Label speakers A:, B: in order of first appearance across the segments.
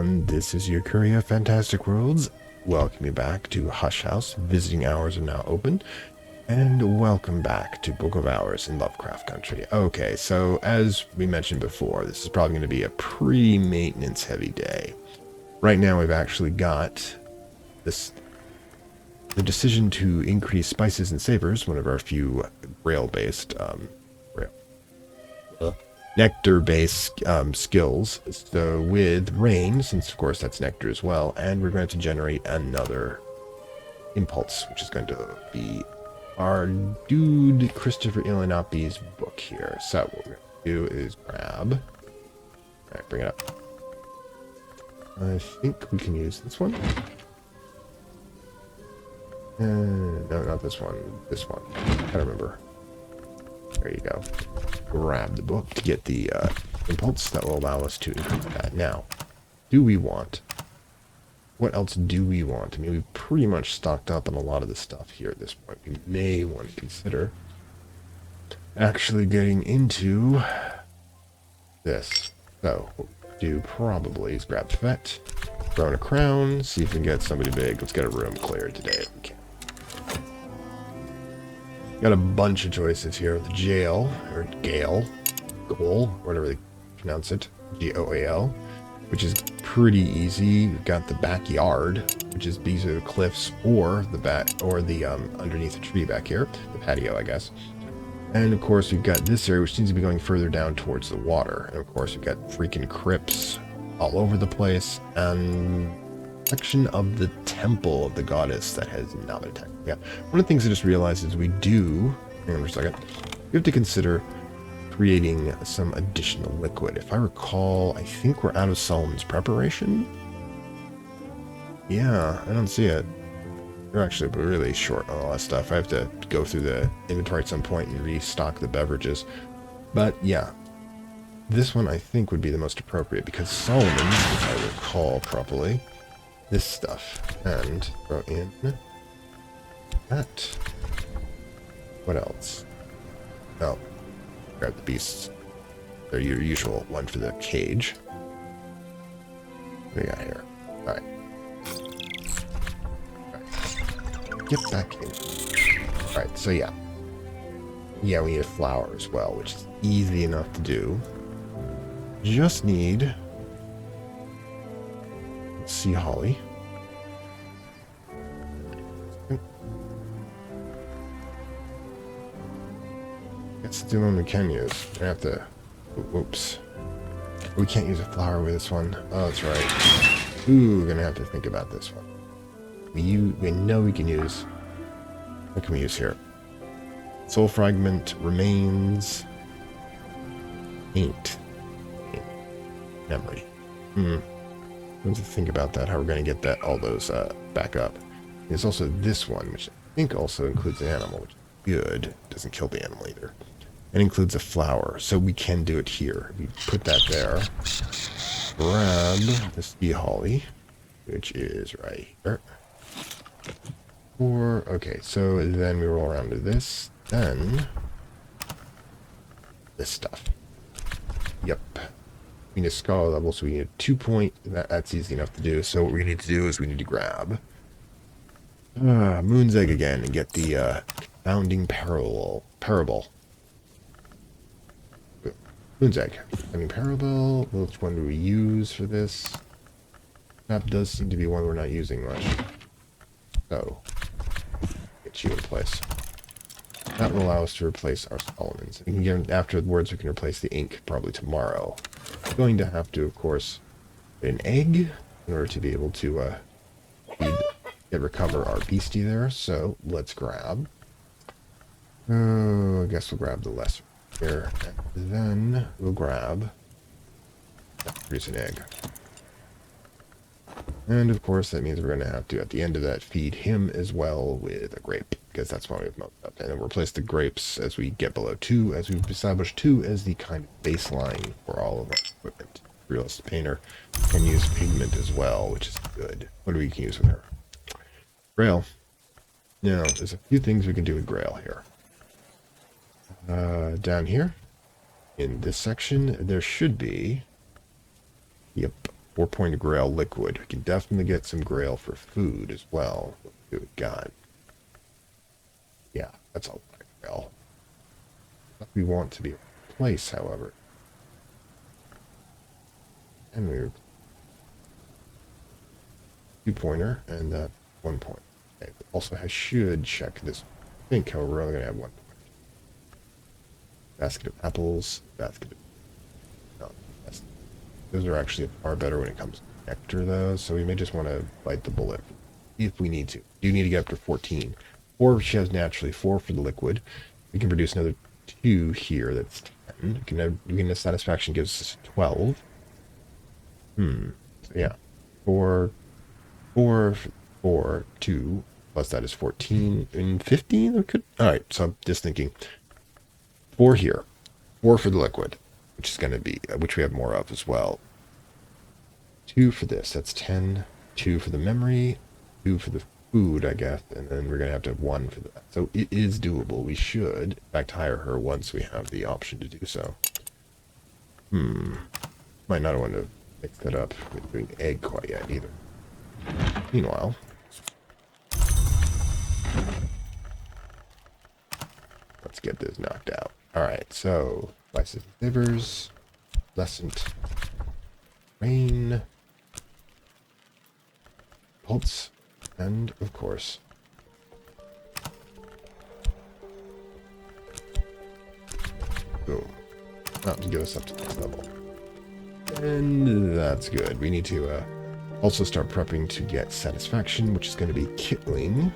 A: everyone, this is your Curia Fantastic Worlds. Welcome you back to Hush House. Visiting hours are now open. And welcome back to Book of Hours in Lovecraft Country. Okay, so as we mentioned before, this is probably going to be a pre-maintenance heavy day. Right now we've actually got the decision to increase spices and savors, one of our few Grail-based nectar-based skills. So with rain, since of course that's nectar as well, and we're going to generate another impulse, which is going to be our dude Christopher Ilanapi's book here. So what we're going to do is grab... Alright, bring it up. I think we can use this one. No, not this one. This one. I don't remember. There you go. Grab the book to get the impulse that will allow us to increase that. Now, do we want... What else do we want? I mean, we've pretty much stocked up on a lot of the stuff here at this point. We may want to consider actually getting into this. So, what we'll do probably is grab Fett, throw in a crown, see if we can get somebody big. Let's get a room cleared today if we can. Got a bunch of choices here. The jail, or Gale, Goal, whatever they pronounce it, Goal, which is pretty easy. We've got the backyard, which is these are the cliffs, or the underneath the tree back here, the patio, I guess. And of course we've got this area, which seems to be going further down towards the water. And of course we've got freaking crypts all over the place, and section of the temple of the goddess that has not been attacked. Yeah, one of the things I just realized is we do, hang on for a second, we have to consider creating some additional liquid. If I recall, I think we're out of Solomon's preparation. Yeah, I don't see it. We're actually really short on all that stuff. I have to go through the inventory at some point and restock the beverages. But yeah, this one I think would be the most appropriate because Solomon's, if I recall properly, this stuff. And throw in that. What else? Oh, grab the beasts. They're your usual one for the cage. What do we got here? Alright. Get back in. Alright, so yeah. Yeah, we need a flower as well, which is easy enough to do. Just need... sea holly. That's the one we can use. I have to... Whoops. We can't use a flower with this one. Oh, that's right. Ooh, we're gonna have to think about this one. We know we can use... What can we use here? Soul fragment, remains... Paint. Memory. I have to think about that, how we're going to get all those back up. There's also this one, which I think also includes an animal, which is good. Doesn't kill the animal either. And includes a flower, so we can do it here. We put that there. Grab the sea holly, which is right here. Okay, so then we roll around to this, then this stuff. Yep. We need a scholar level, so we need a 2-point. That's easy enough to do. So what we need to do is we need to grab Moon's Egg again and get the founding parable. Moon's Egg. Founding parable. Which one do we use for this? That does seem to be one we're not using much. So get you in place. That will allow us to replace our Solomons. We can get afterwards. We can replace the ink probably tomorrow. We're going to have to, of course, get an egg in order to be able to recover our beastie there. So let's grab. I guess we'll grab the lesser here, and then we'll grab. Produce an egg. And of course, that means we're going to have to, at the end of that, feed him as well with a grape, because that's why we've moved up. And then we'll replace the grapes as we get below 2, as we've established 2 as the kind of baseline for all of our equipment. Realist painter can use pigment as well, which is good. What do we use with her? Grail. Now, there's a few things we can do with Grail here. Down here, in this section, there should be... Yep. 4 point Grail liquid. We can definitely get some Grail for food as well. Let's see what we got. Yeah, that's a lot of Grail. What we want to be a place, however. And we're 2-pointer and 1 point. Okay, also, I should check this. I think, however, we're only going to have 1 point. Basket of apples, basket of... No, those are actually far better when it comes to nectar, though, so we may just want to bite the bullet if we need to. We do need to get up to 14. 4 she has naturally, 4 for the liquid. We can produce another 2 here, that's 10. The satisfaction gives us 12. So yeah. 4, 2, plus that is 14, and 15? Alright, so I'm just thinking. 4 here. 4 for the liquid, which is going to be, which we have more of as well. 2 for this, that's 10. 2 for the memory. 2 for the food, I guess, and then we're going to have 1 for that. So it is doable. We should, in fact, hire her once we have the option to do so. Might not want to mix that up with doing egg quite yet either. Meanwhile, let's get this knocked out. Alright, so spices and flavors, lessened rain, pulse, and of course boom. That'll give us up to this level. And that's good. We need to also start prepping to get satisfaction, which is going to be kittling.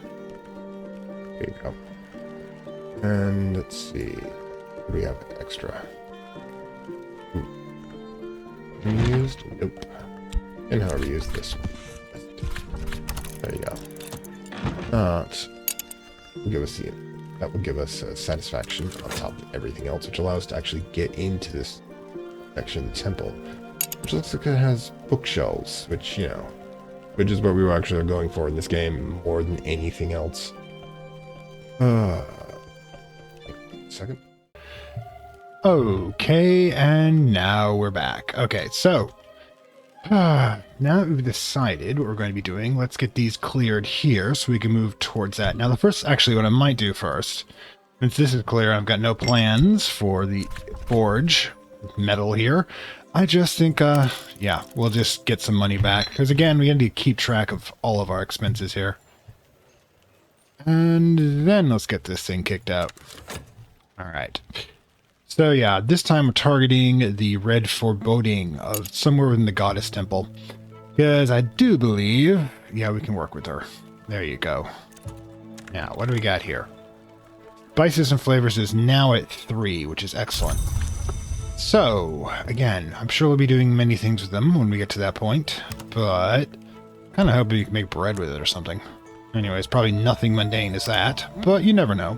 A: There you go. And let's see. What do we have extra? Used? Nope. And how do we use this one? There you go. That will give us satisfaction on top of everything else, which allows us to actually get into this section of the temple, which looks like it has bookshelves, which, you know, which is what we were actually going for in this game more than anything else. Second.
B: Okay, and now we're back. Okay, so now that we've decided what we're going to be doing, let's get these cleared here so we can move towards that. Now, what I might do first, since this is clear, I've got no plans for the forge metal here. I just think, yeah, we'll just get some money back. Because again, we need to keep track of all of our expenses here. And then let's get this thing kicked out. Alright. So yeah, this time we're targeting the red foreboding of somewhere within the goddess temple. Because I do believe, yeah, we can work with her. There you go. Now, what do we got here? Spices and flavors is now at 3, which is excellent. So, again, I'm sure we'll be doing many things with them when we get to that point, but kind of hope we can make bread with it or something. Anyways, probably nothing mundane as that, but you never know.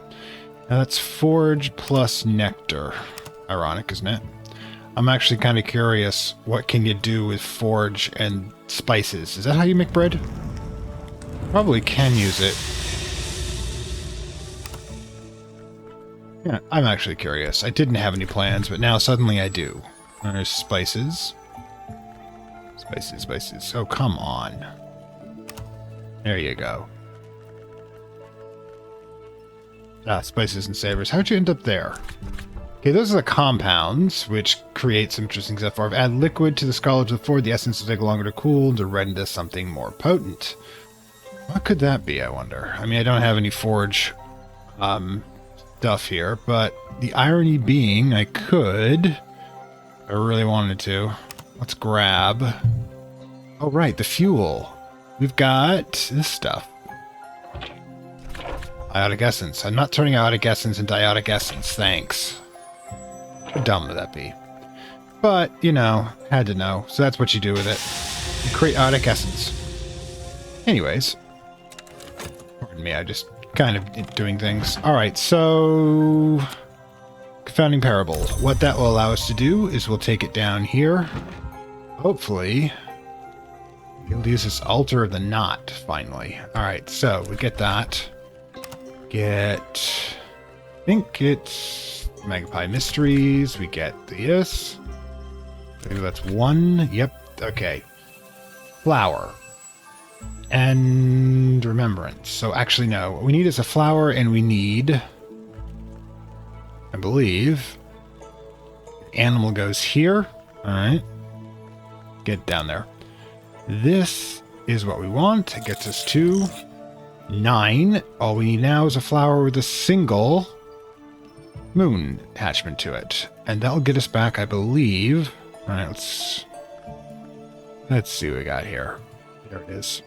B: Now that's forge plus nectar. Ironic, isn't it? I'm actually kind of curious, what can you do with forge and spices? Is that how you make bread? Probably can use it. Yeah, I'm actually curious. I didn't have any plans, but now suddenly I do. There's spices. Spices. Oh, come on. There you go. Ah, spices and savors. How'd you end up there? Okay, those are the compounds, which create some interesting stuff. I've added liquid to the scholars before. The essence will take longer to cool to render something more potent. What could that be, I wonder? I mean, I don't have any forge stuff here, but the irony being I could, if I really wanted to. Let's grab... Oh, right, the fuel. We've got this stuff. Iotic essence. I'm not turning iotic essence into iotic essence, thanks. How dumb would that be? But, you know, had to know. So that's what you do with it. You create iotic essence. Anyways. Pardon me, I just kind of doing things. Alright, so... Confounding Parable. What that will allow us to do is we'll take it down here. Hopefully... We'll use this Altar of the Knot, finally. Alright, so we get that. Get... I think it's... Magpie Mysteries. We get this. Maybe that's 1. Yep, okay. flower and remembrance. So actually, no. What we need is a flower, and we need, I believe, animal goes here. All right. Get down there. This is what we want. It gets us to 9. All we need now is a flower with a single moon attachment to it. And that'll get us back, I believe. All right, let's see what we got here. There it is.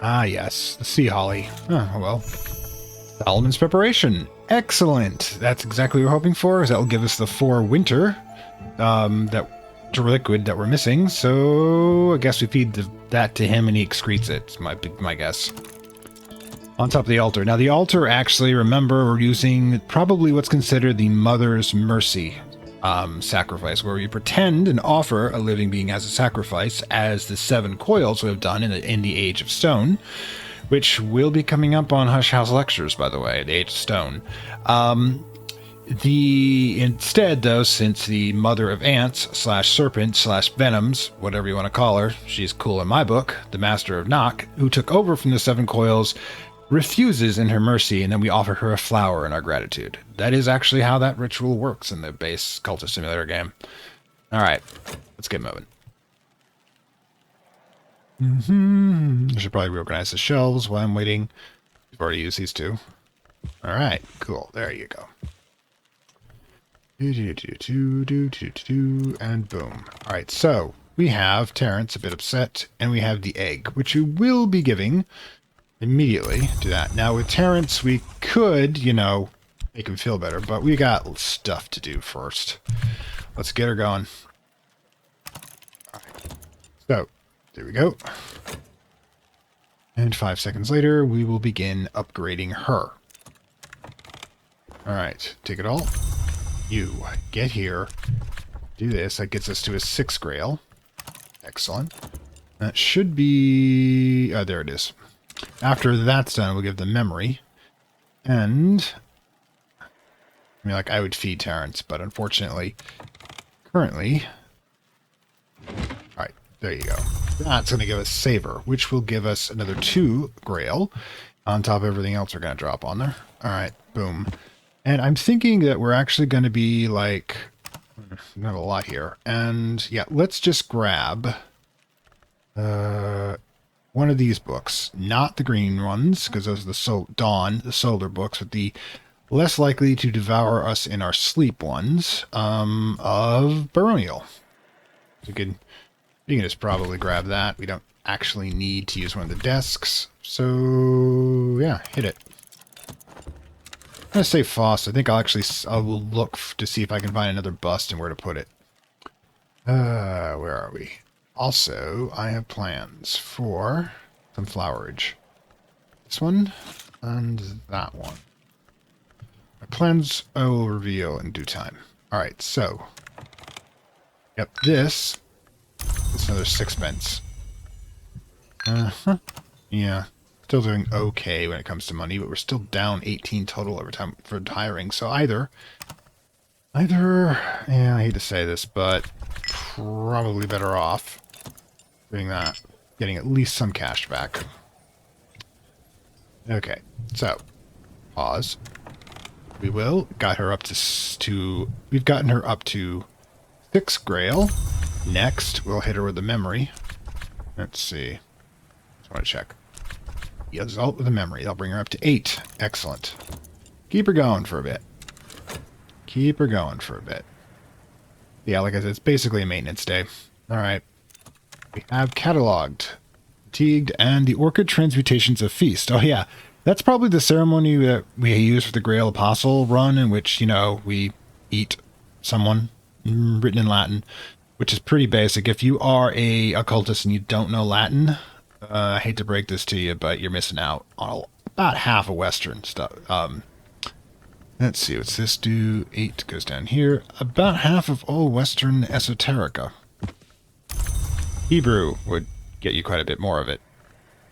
B: Ah, yes, the sea holly. Oh, well. Solomon's preparation. Excellent. That's exactly what we're hoping for, is that will give us the 4 winter that liquid that we're missing. So I guess we feed that to him and he excretes it. My guess. On top of the altar. Now the altar, actually, remember, we're using probably what's considered the Mother's Mercy sacrifice, where we pretend and offer a living being as a sacrifice, as the 7 coils would have done in the Age of Stone, which will be coming up on Hush House Lectures, by the way, the Age of Stone. Instead, though, since the Mother of Ants / Serpent / Venoms, whatever you want to call her, she's cool in my book, the Master of Knock, who took over from the 7 coils, refuses in her mercy, and then we offer her a flower in our gratitude. That is actually how that ritual works in the base Cultist Simulator game. Alright, let's get moving. I should probably reorganize the shelves while I'm waiting. We've already used these 2. Alright, cool. There you go. And boom. Alright, so we have Terrence a bit upset, and we have the egg, which we will be giving immediately to that. Now with Terrence, we could, make him feel better, but we got stuff to do first. Let's get her going. Alright. So, there we go. And 5 seconds later, we will begin upgrading her. Alright, take it all. You get here, do this. That gets us to a 6 grail. Excellent. That should be... Oh, there it is. After that's done, we'll give the memory. And... I would feed Terrence, but unfortunately, currently... Alright, there you go. That's going to give us Savor, which will give us another 2 grail on top of everything else we're going to drop on there. Alright, boom. And I'm thinking that we're actually going to be not a lot here. And yeah, let's just grab one of these books. Not the green ones, because those are the solar books, but the less likely to devour us in our sleep ones of Baronial. So you can just probably grab that. We don't actually need to use one of the desks. So yeah, hit it. I'm going to say Foss. I think I will look to see if I can find another bust and where to put it. Where are we? Also, I have plans for some flowerage. This one and that one. My plans I will reveal in due time. Alright, so. Yep, this is another 6 pence. Yeah. Still doing okay when it comes to money, but we're still down 18 total every time for hiring. So either, yeah, I hate to say this, but probably better off doing that, getting at least some cash back. Okay, so pause. We will got her up to we've gotten her up to 6 grail. Next, we'll hit her with the memory. Let's see. Just want to check. Result with a memory. That'll bring her up to 8. Excellent. Keep her going for a bit. Keep her going for a bit. Yeah, like I said, it's basically a maintenance day. Alright. We have cataloged, fatigued, and the Orchid Transmutations of Feast. Oh yeah, that's probably the ceremony that we use for the Grail Apostle run, in which, we eat someone, written in Latin, which is pretty basic. If you are a occultist and you don't know Latin... I hate to break this to you, but you're missing out on about half of Western stuff. Let's see, what's this do? 8 goes down here. About half of all Western esoterica. Hebrew would get you quite a bit more of it.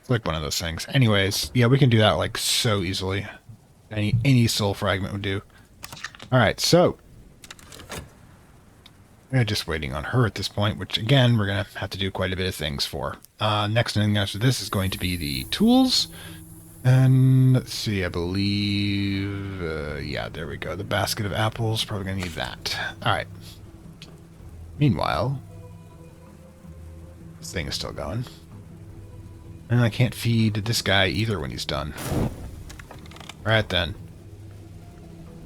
B: It's like one of those things. Anyways, yeah, we can do that so easily. Any soul fragment would do. Alright, so We're just waiting on her at this point, which again, we're going to have to do quite a bit of things for. Next thing after this is going to be the tools. And let's see, I believe, yeah, there we go. The basket of apples, probably going to need that. All right. Meanwhile, this thing is still going. And I can't feed this guy either when he's done. Right then.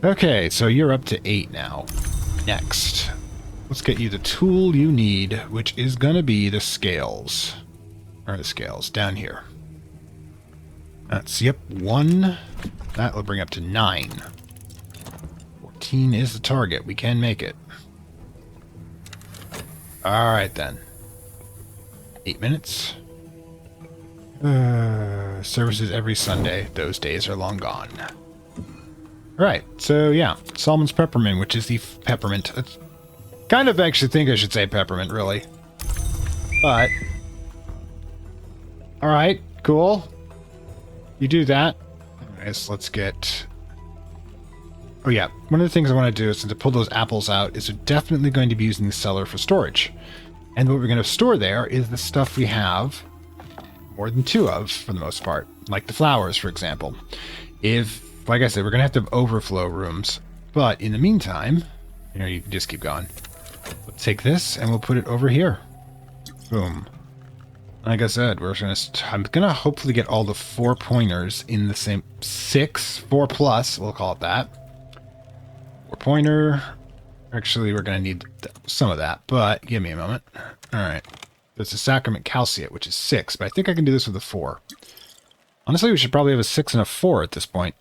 B: Okay, so you're up to 8 now. Next. Let's get you the tool you need, which is going to be the scales. Or the scales, down here. That's, yep, 1. That will bring up to 9. 14 is the target. We can make it. Alright then. 8 minutes. Services every Sunday. Those days are long gone. Alright, so yeah. Solomon's Peppermint, which is the peppermint. It's kind of actually think I should say peppermint, really. But... Alright, cool. You do that. Anyways, let's get... Oh yeah, one of the things I want to do is to pull those apples out is we're definitely going to be using the cellar for storage. And what we're going to store there is the stuff we have more than 2 of, for the most part. Like the flowers, for example. If, like I said, we're going to have overflow rooms. But in the meantime, you know, you can just keep going. Let's take this and we'll put it over here. Boom. Like I said, I'm gonna hopefully get all the 4 pointers in the same 4 plus, we'll call it that. 4 pointer. Actually, we're gonna need some of that, but give me a moment. Alright. There's a Sacrament Calciate, which is 6, but I think I can do this with a 4. Honestly, we should probably have a 6 and a 4 at this point.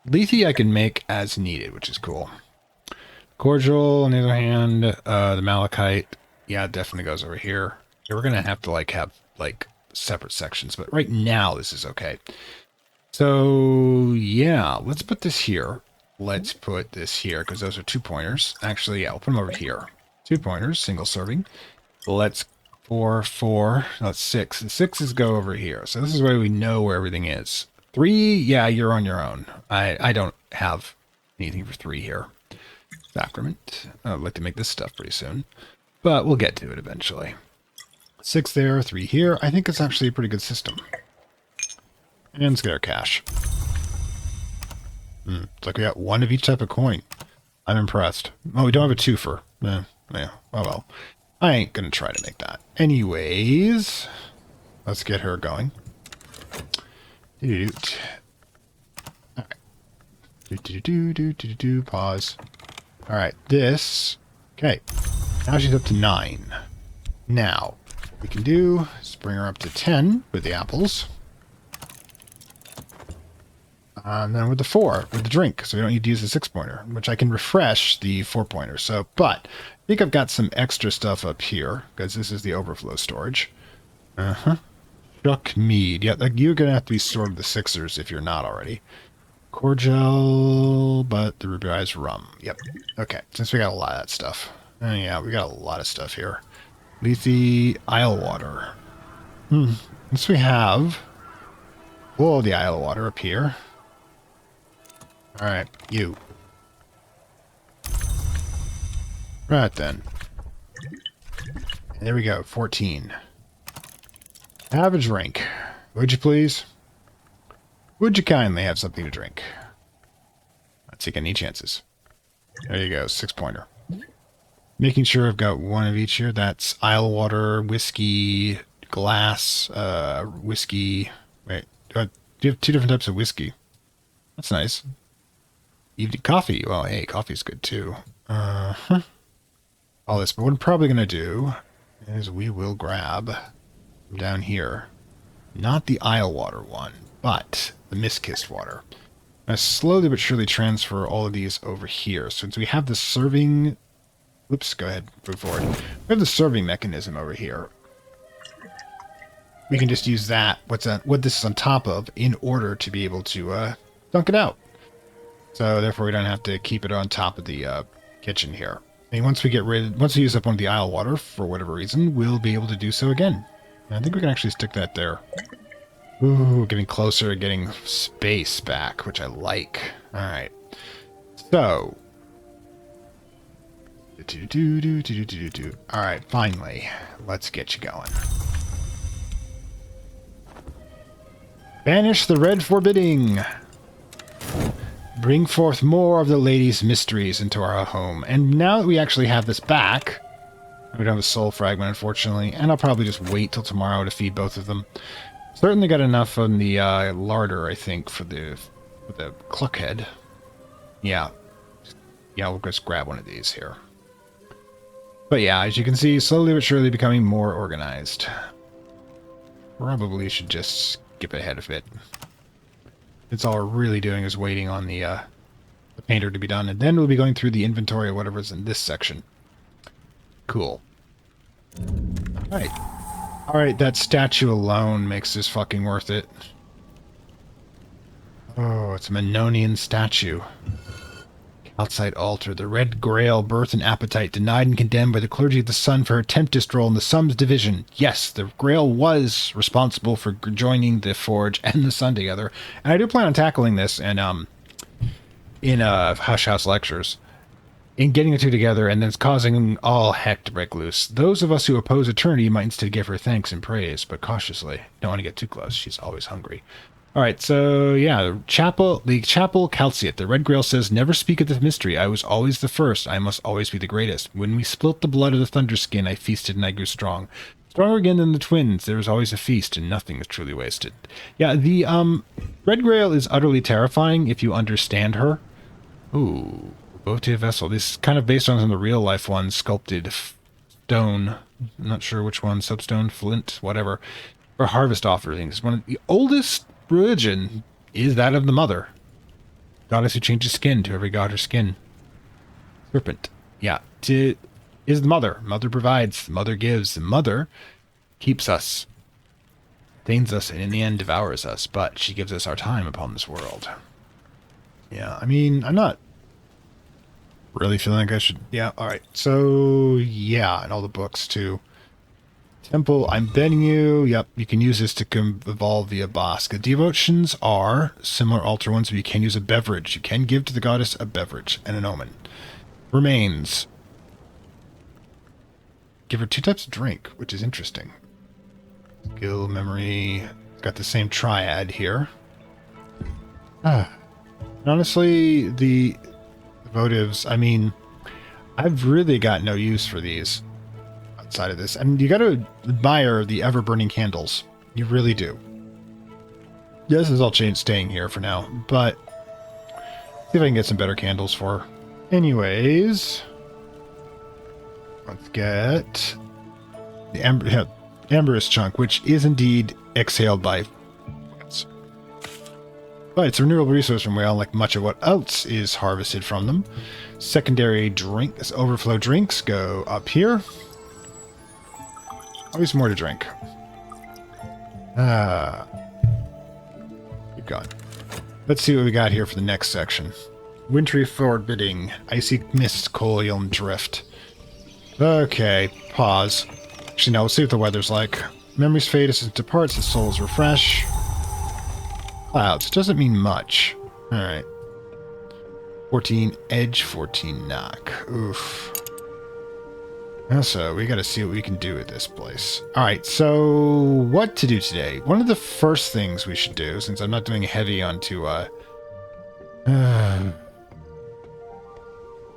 B: Lethe I can make as needed, which is cool. Cordial, on the other hand, the Malachite, yeah, it definitely goes over here. We're going to have to have separate sections, but right now this is okay. So yeah, let's put this here. Let's put this here because those are 2 pointers. Actually, yeah, I'll put them over here. 2 pointers, single serving. Let's 4, that's 6. The 6s go over here. So this is where we know where everything is. 3, yeah, you're on your own. I don't have anything for 3 here. Sacrament. I'd like to make this stuff pretty soon, but we'll get to it eventually. 6 there, 3 here. I think it's actually a pretty good system. And let's get our cash. It's like we got 1 of each type of coin. I'm impressed. Oh, we don't have a twofer. Yeah, oh well. I ain't gonna try to make that. Anyways, let's get her going. Alright. Pause. Alright, this. Okay. Now she's up to 9. Now, what we can do is bring her up to 10 with the apples. And then with the 4, with the drink. So we don't need to use the 6-pointer, which I can refresh the 4-pointer. So, but I think I've got some extra stuff up here, because this is the overflow storage. Shuck mead. Yeah, you're going to have to be stored with the 6ers if you're not already. Cordial, but the rubyized rum. Yep. Okay, since we got a lot of that stuff. Yeah, we got a lot of stuff here. Lethe Isle Water. Since we have all the Isle Water up here. Alright, you. Right then. And there we go, 14. Have a drink. Would you please? Would you kindly have something to drink? Not taking any chances. There you go, 6-pointer. Making sure I've got 1 of each here. That's Isle Water, whiskey, glass, whiskey. Wait, do you have 2 different types of whiskey? That's nice. Evening coffee. Well, hey, coffee's good too. All this. But what I'm probably going to do is we will grab down here, not the Isle Water one, but the Mist-Kissed Water. I slowly but surely transfer all of these over here. So since we have the serving... Oops, go ahead, move forward. We have the serving mechanism over here. We can just use that, what this is on top of, in order to be able to dunk it out. So therefore we don't have to keep it on top of the kitchen here. And once we use up one of the Isle Water, for whatever reason, we'll be able to do so again. And I think we can actually stick that there. Ooh, getting closer, getting space back, which I like. Alright. So, All right, finally, let's get you going. Banish the red forbidding. Bring forth more of the lady's mysteries into our home. And now that we actually have this back, we don't have a soul fragment, unfortunately, and I'll probably just wait till tomorrow to feed both of them. Certainly got enough on the larder, I think, for the cluckhead. Yeah. Yeah, we'll just grab one of these here. But yeah, as you can see, slowly but surely becoming more organized. Probably should just skip ahead a bit. It's all we're really doing is waiting on the painter to be done, and then we'll be going through the inventory of whatever's in this section. Cool. Alright. Alright, that statue alone makes this fucking worth it. Oh, it's a Mannonian statue. Outside altar, the Red Grail, birth and appetite, denied and condemned by the clergy of the Sun for her tempest role in the Sun's division. Yes, the Grail was responsible for joining the Forge and the Sun together, and I do plan on tackling this in Hush House lectures, in getting the two together, and then it's causing all heck to break loose. Those of us who oppose eternity might instead give her thanks and praise, but cautiously. Don't want to get too close. She's always hungry. Alright, so yeah, the chapel Calciate. The Red Grail says, never speak of the mystery. I was always the first. I must always be the greatest. When we spilt the blood of the Thunderskin, I feasted and I grew strong. Stronger again than the twins. There is always a feast, and nothing is truly wasted. Yeah, the Red Grail is utterly terrifying if you understand her. Ooh, votive vessel. This is kind of based on some of the real life ones, sculpted stone. I'm not sure which one, substone, flint, whatever. For harvest offerings. One of the oldest religion is that of the mother. Goddess who changes skin to every god her skin. Serpent. Yeah. Is the mother. Mother provides. Mother gives. The mother keeps us. Stains us and in the end devours us. But she gives us our time upon this world. Yeah. I mean, I'm not really feeling like I should. Yeah. All right. So, yeah. And all the books too. Temple, I'm betting you. Yep, you can use this to evolve via boss. The devotions are similar altar ones, but you can use a beverage. You can give to the goddess a beverage and an omen. Remains. Give her 2 types of drink, which is interesting. Skill, memory. Got the same triad here. Honestly, the votives, I mean, I've really got no use for these. Side of this, and you got to admire the ever-burning candles. You really do. Yes, this is all staying here for now, but see if I can get some better candles for her. Anyways, let's get the amberous chunk, which is indeed exhaled by plants. But it's a renewable resource from whale, like much of what else is harvested from them. Secondary drinks, overflow drinks go up here. Always more to drink. Keep going. Let's see what we got here for the next section. Wintry forbidding. Icy mist, coil, and drift. Okay, pause. Actually, no, let's see what the weather's like. Memories fade as it departs, the souls refresh. Clouds. Doesn't mean much. Alright. 14 edge, 14 knock. Oof. So, we gotta see what we can do with this place. Alright, so what to do today? One of the first things we should do, since I'm not doing heavy onto, should I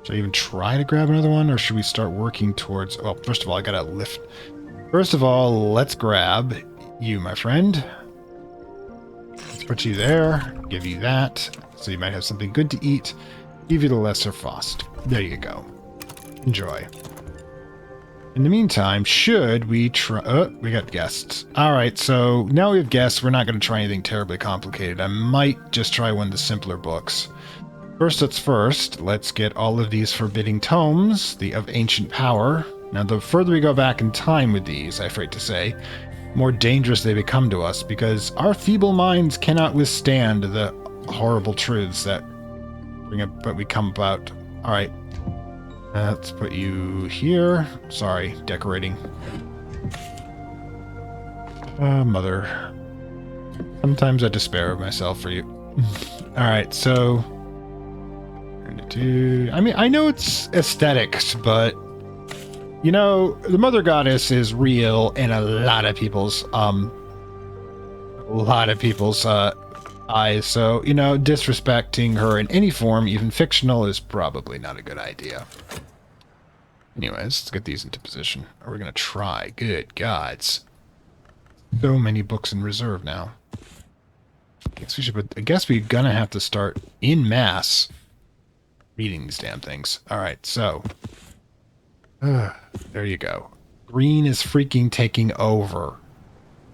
B: even try to grab another one, or should we start working towards... Well, first of all, I gotta lift... First of all, let's grab you, my friend. Let's put you there, give you that, so you might have something good to eat. Give you the lesser frost. There you go. Enjoy. In the meantime, should we try... Oh, we got guests. Alright, so now we have guests. We're not going to try anything terribly complicated. I might just try one of the simpler books. First, let's get all of these forbidding tomes, the of ancient power. Now, the further we go back in time with these, I'm afraid to say, more dangerous they become to us, because our feeble minds cannot withstand the horrible truths that we come about. Alright. Let's put you here. Sorry, decorating. Mother. Sometimes I despair of myself for you. Alright, so... I mean, I know it's aesthetics, but you know, the Mother Goddess is real in a lot of people's eyes. So, you know, disrespecting her in any form, even fictional, is probably not a good idea. Anyways, let's get these into position. Are we gonna try? Good gods. So many books in reserve now. I guess we're gonna have to start in mass reading these damn things. Alright, so there you go. Green is freaking taking over.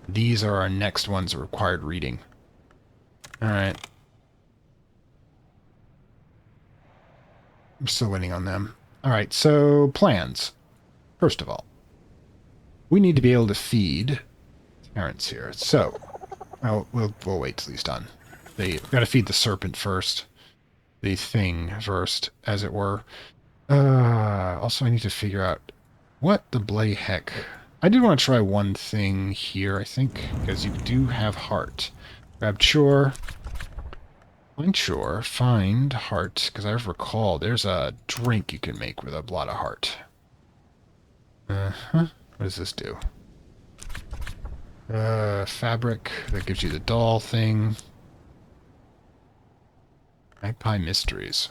B: These are our next ones that required reading. Alright. I'm still waiting on them. Alright, so plans. First of all, we need to be able to feed Terrence here. So, we'll wait till he's done. We've got to feed the serpent first. The thing first, as it were. Also, I need to figure out what the blay heck. I did want to try one thing here, I think, because you do have heart. Grab chore. Find chore. Find heart, because I recall there's a drink you can make with a lot of heart. What does this do? Fabric. That gives you the doll thing. Magpie Mysteries.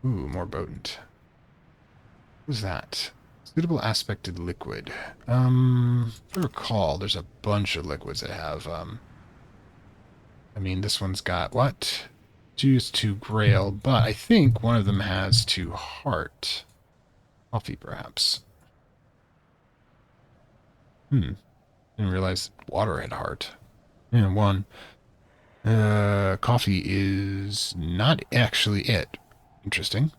B: Ooh, more potent. What's that? Suitable aspected liquid. If I recall, there's a bunch of liquids that have, I mean, this one's got, what? Juice to Grail, but I think one of them has to heart. Coffee, perhaps. Didn't realize water had heart. Yeah, one. Coffee is not actually it. Interesting.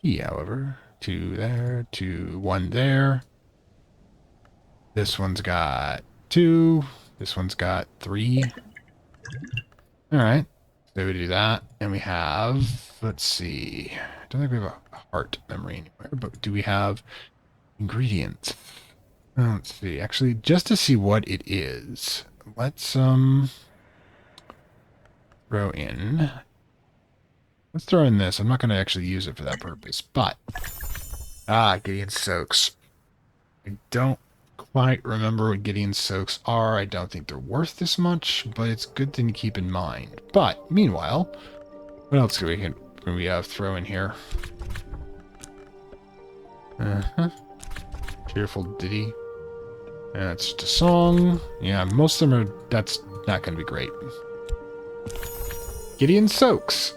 B: Tea, however. 2 there, 2, 1 there. This one's got 2. This one's got 3. Alright. So we do that. And we have, let's see. I don't think we have a heart memory anywhere, but do we have ingredients? Let's see. Actually, just to see what it is, let's throw in. Let's throw in this. I'm not going to actually use it for that purpose, but Gideon soaks. I don't quite remember what Gideon soaks are. I don't think they're worth this much, but it's a good thing to keep in mind. But meanwhile, what else can we throw in here? Cheerful ditty. That's just a song. Yeah, most of them are. That's not going to be great. Gideon soaks.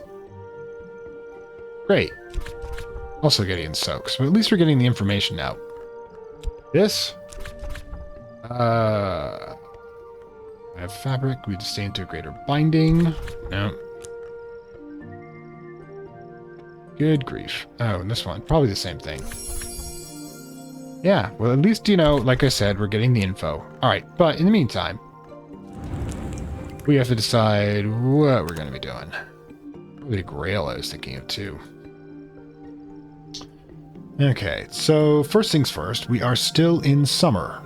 B: Great. Also Gideon soaks, but at least we're getting the information out. This. I have fabric. We just stay into a greater binding. No. Good grief. Oh, and this one. Probably the same thing. Yeah, well, at least, you know, like I said, we're getting the info. Alright, but in the meantime, we have to decide what we're going to be doing. Probably the Grail I was thinking of, too. Okay, so first things first, we are still in summer.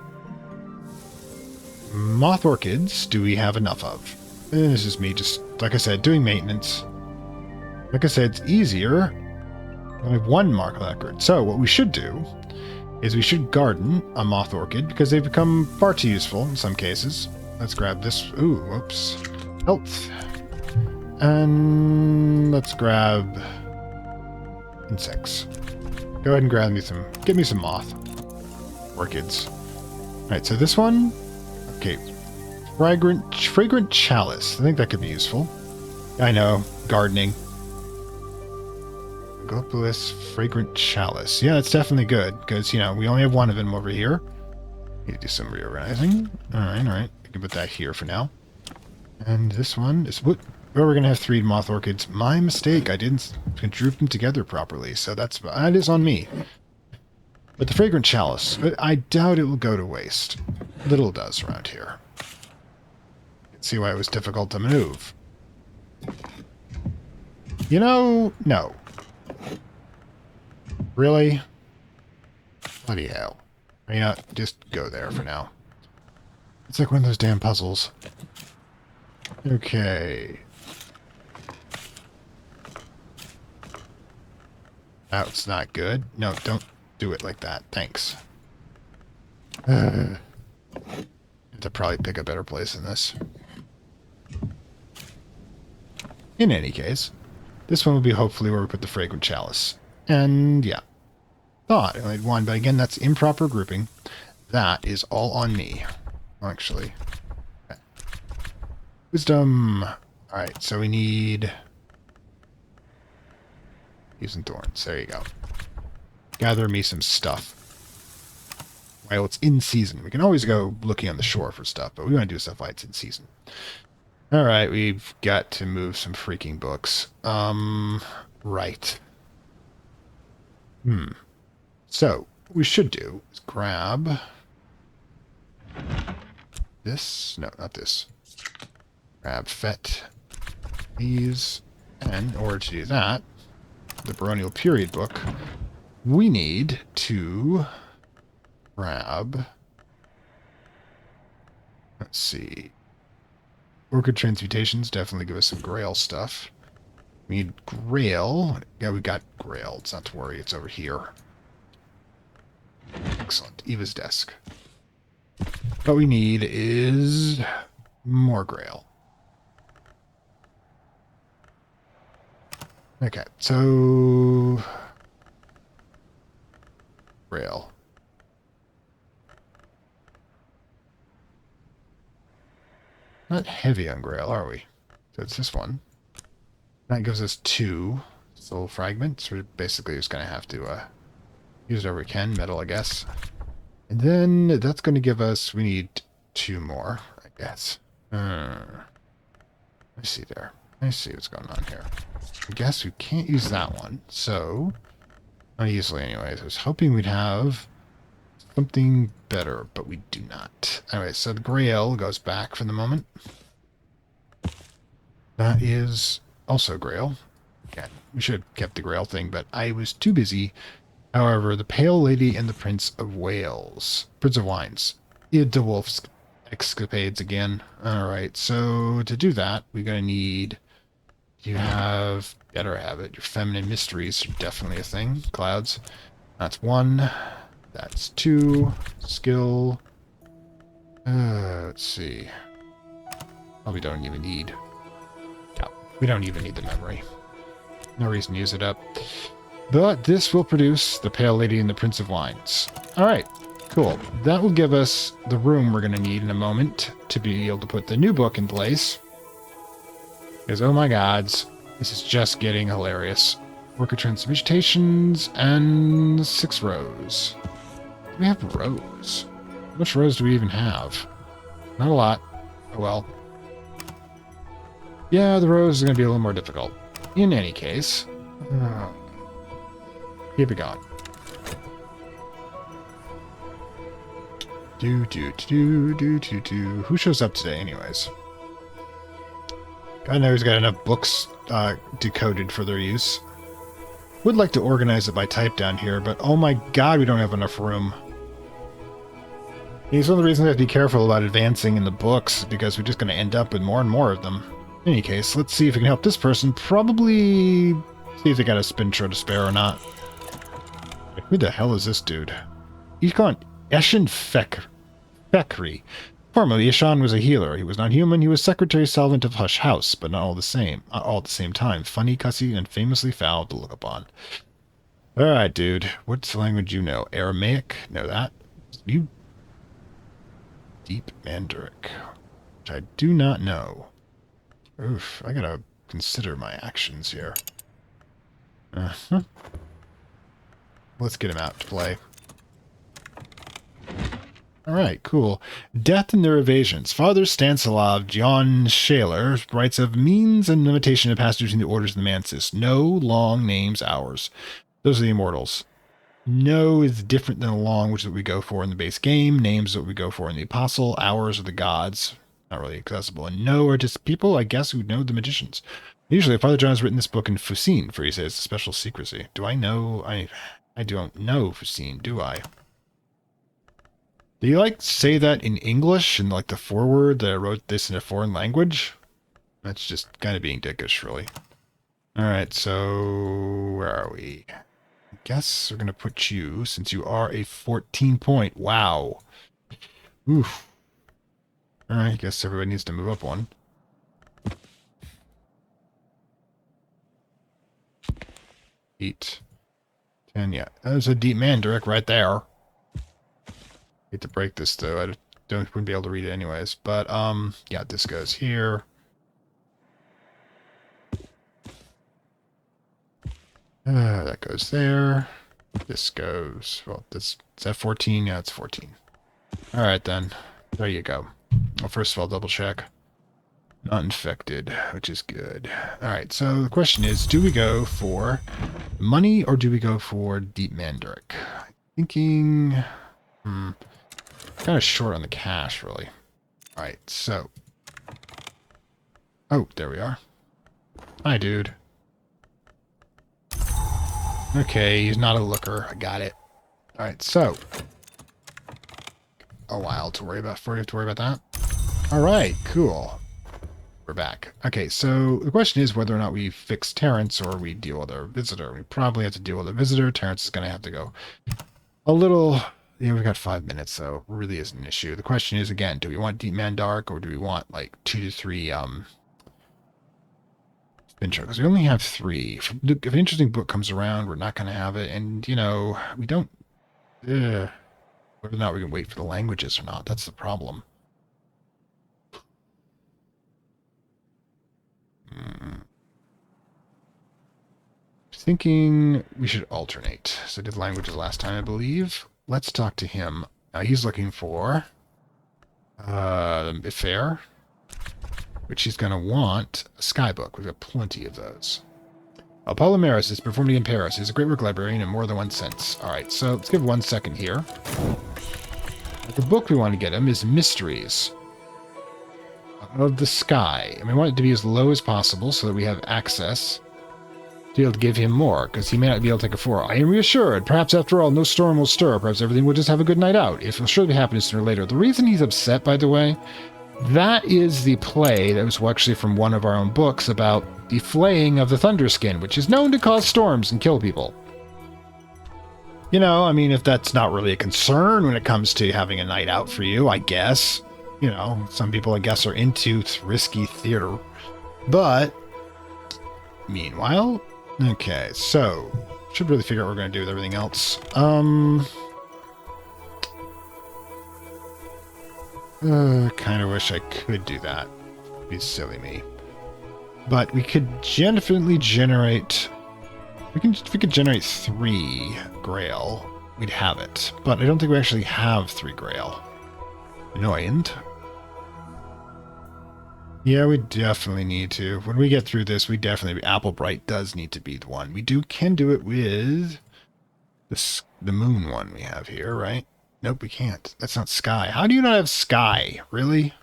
B: Moth orchids, do we have enough of? This is me just, like I said, doing maintenance. Like I said, it's easier. I have 1 mark record. So what we should do is we should garden a moth orchid because they've become far too useful in some cases. Let's grab this. Ooh, whoops. Health. And let's grab insects. Go ahead and grab me some. Give me some moth orchids. All right, so this one. Okay, fragrant chalice. I think that could be useful. I know, gardening. Globalist fragrant chalice. Yeah, it's definitely good because, you know, we only have 1 of them over here. Need to do some reorganizing. All right. I can put that here for now. And this one is what. Well, we're gonna have 3 moth orchids. My mistake. I didn't group them together properly, so that is on me. But the fragrant chalice, I doubt it will go to waste. Little does around here. You can see why it was difficult to move. You know, no. Really? Bloody hell. I mean, just go there for now. It's like one of those damn puzzles. Okay. That's not good. No, don't do it like that. Thanks. To probably pick a better place than this. In any case, this one will be hopefully where we put the fragrant chalice. And yeah. Thought I had one, but again, that's improper grouping. That is all on me, actually. Okay. Wisdom. Alright, so we need... Using thorns. There you go. Gather me some stuff. While it's in season. We can always go looking on the shore for stuff, but we want to do stuff while it's in season. Alright, we've got to move some freaking books. Right. So, what we should do is grab... this? No, not this. Grab Fet. These. And in order to do that, the baronial period book, we need to grab... let's see. Orchid transmutations definitely give us some Grail stuff. We need Grail. Yeah, we got Grail. It's not to worry. It's over here. Excellent. Eva's desk. What we need is more Grail. Okay, so... Grail. Not heavy on Grail, are we? So it's this one. That gives us 2 soul fragments. We're basically just going to have to use it wherever we can. Metal, I guess. And then that's going to give us... we need 2 more, I guess. Let me see there. Let me see what's going on here. I guess we can't use that one. So, not easily anyways. I was hoping we'd have something better, but we do not. Anyway, so the Grail goes back for the moment. That is also Grail. Okay, we should have kept the Grail thing, but I was too busy. However, the Pale Lady and the Prince of Wales. Prince of Wines. The Wolf's escapades again. Alright, so to do that, we're going to need... you have... better have it. Your feminine mysteries are definitely a thing. Clouds. That's 1. That's 2. Skill. Let's see. Oh, we don't even need... yeah, we don't even need the memory. No reason to use it up. But this will produce the Pale Lady and the Prince of Wines. Alright, cool. That will give us the room we're going to need in a moment to be able to put the new book in place. Because, oh my gods, this is just getting hilarious. Worker transmutations and 6 rows. Do we have rows? How much rows do we even have? Not a lot. Oh well. Yeah, the rows are going to be a little more difficult. In any case, keep it going. Who shows up today, anyways? God knows he's got enough books decoded for their use. Would like to organize it by type down here, but oh my god, we don't have enough room. It's one of the reasons I have to be careful about advancing in the books, because we're just going to end up with more and more of them. In any case, let's see if we can help this person. Probably see if they got a spin throw to spare or not. Who the hell is this dude? He's called Eshin Fekri. Formerly, Ishan was a healer. He was not human. He was secretary solvent of Hush House, but not all the same. All at the same time. Funny, cussy, and famously foul to look upon. Alright, dude. What's the language you know? Aramaic? Know that? You... Deep Mandaric. Which I do not know. Oof, I gotta consider my actions here. Let's get him out to play. Alright, cool. Death and their evasions. Father Stanislav John Shaler writes of means and limitation of passage between the orders of the Mansis. No long names ours. Those are the immortals. No is different than a long, which is what we go for in the base game. Names is what we go for in the apostle. Ours are the gods. Not really accessible. And no are just people, I guess, who know the magicians. Usually, Father John has written this book in Fusine, for he says it's special secrecy. Do I know? I don't know Fusine, do I? Do you, like, say that in English, in, like, the foreword that I wrote this in a foreign language? That's just kind of being dickish, really. Alright, so... where are we? guess we're going to put you, since you are a 14 point. Wow. Oof. Alright, I guess everybody needs to move up one. 8, 10, yeah. There's a deep mandrake right there. Hate to wouldn't be able to read it anyways. But, yeah, this goes here. That goes there. This goes, well, is that 14? Yeah, it's 14. Alright then. There you go. Well, first of all, double check. Not infected, which is good. Alright, so the question is, do we go for money or do we go for deep mandrake? Thinking, kind of short on the cash, really. Alright, so. Oh, there we are. Hi, dude. Okay, he's not a looker. I got it. Alright, so. A while to worry about before you have to worry about that. Alright, cool. We're back. Okay, so the question is whether or not we fix Terrence or we deal with our visitor. We probably have to deal with a visitor. Terrence is going to have to go a little... Yeah, we've got 5 minutes, so it really isn't an issue. The question is, again, do we want Deep Man Dark or do we want, like, 2 to 3, intro? Because we only have 3. If an interesting book comes around, we're not going to have it. And, you know, we don't... whether or not we can wait for the languages or not, that's the problem. Thinking we should alternate. So I did languages last time, I believe. Let's talk to him. Now he's looking for fair, which he's going to want a skybook. We've got plenty of those. Popularized is performing in Paris. He's a great work librarian in more than one sense. All right, so let's give 1 second here. The book we want to get him is Mysteries of the Sky. And we want it to be as low as possible so that we have access to be able to give him more, because he may not be able to take a 4. I am reassured. Perhaps, after all, no storm will stir. Perhaps everything will just have a good night out. It will surely happen sooner or later. The reason he's upset, by the way, that is the play that was actually from one of our own books about the flaying of the Thunderskin, which is known to cause storms and kill people. You know, I mean, if that's not really a concern when it comes to having a night out for you, I guess. You know, some people, I guess, are into risky theater. But, meanwhile, okay, so, should really figure out what we're going to do with everything else. Kind of wish I could do that. It'd be silly me. But we could definitely generate... If we could generate 3 Grail, we'd have it. But I don't think we actually have 3 Grail. Annoying. Yeah, we definitely need to. When we get through this, we definitely... Applebright does need to be the one. We can do it with the moon one we have here, right? Nope, we can't. That's not Sky. How do you not have Sky? Really?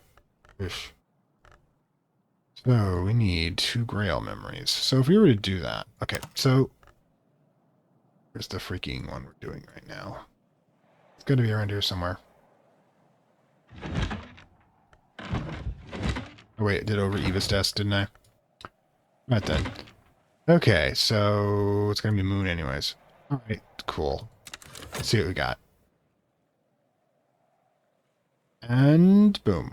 B: Oof. So, we need 2 Grail memories. So, if we were to do that... Okay, so... Where's the freaking one we're doing right now? It's got to be around here somewhere. Oh, wait, I did over Eva's desk, didn't I? Right then. Okay, so... It's going to be Moon anyways. Alright, cool. Let's see what we got. And... boom.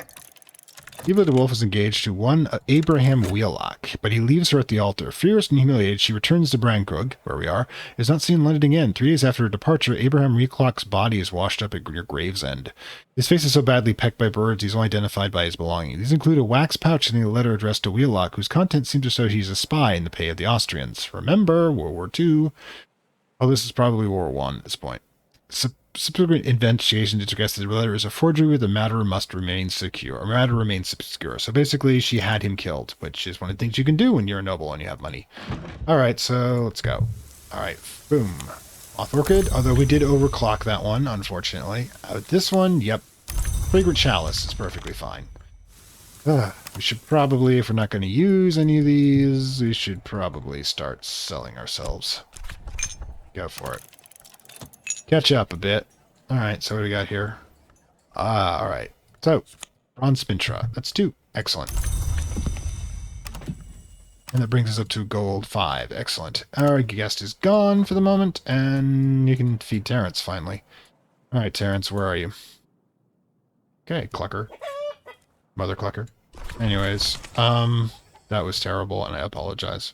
B: Eva the Wolf is engaged to one Abraham Wheelock, but he leaves her at the altar. Furious and humiliated, she returns to Brankrug, where we are, is not seen London again. 3 days after her departure, Abraham Wheelock's body is washed up at your Gravesend. His face is so badly pecked by birds, he's only identified by his belongings. These include a wax pouch containing a letter addressed to Wheelock, whose contents seem to show he's a spy in the pay of the Austrians. Remember, World War II. Oh, this is probably World War I at this point. Subsequent investigation suggests that the letter is a forgery, where the matter must remain secure. Or matter remains obscure. So basically, she had him killed, which is one of the things you can do when you're a noble and you have money. All right, so let's go. All right, boom. Moth Orchid, although we did overclock that one, unfortunately. This one, yep. Fragrant Chalice is perfectly fine. We should probably, if we're not going to use any of these, we should probably start selling ourselves. Go for it. Catch up a bit. Alright, so what do we got here? Alright. So, Bronze Spintra. That's 2. Excellent. And that brings us up to gold 5. Excellent. Our guest is gone for the moment, and you can feed Terrence finally. All right, Terrence, where are you? Okay, Clucker. Mother Clucker. Anyways, that was terrible, and I apologize.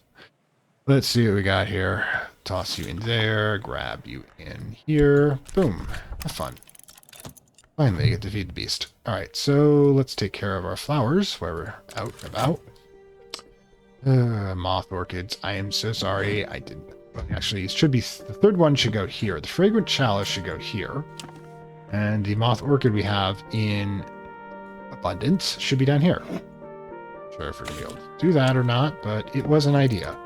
B: Let's see what we got here. Toss you in there, grab you in here. Boom. Have fun. Finally, I get to feed the beast. Alright, so let's take care of our flowers while we're out and about. Moth orchids. I am so sorry. I didn't. Actually, it should be. The third one should go here. The fragrant chalice should go here. And the moth orchid we have in abundance should be down here. Sure if we're going to be able to do that or not, but it was an idea.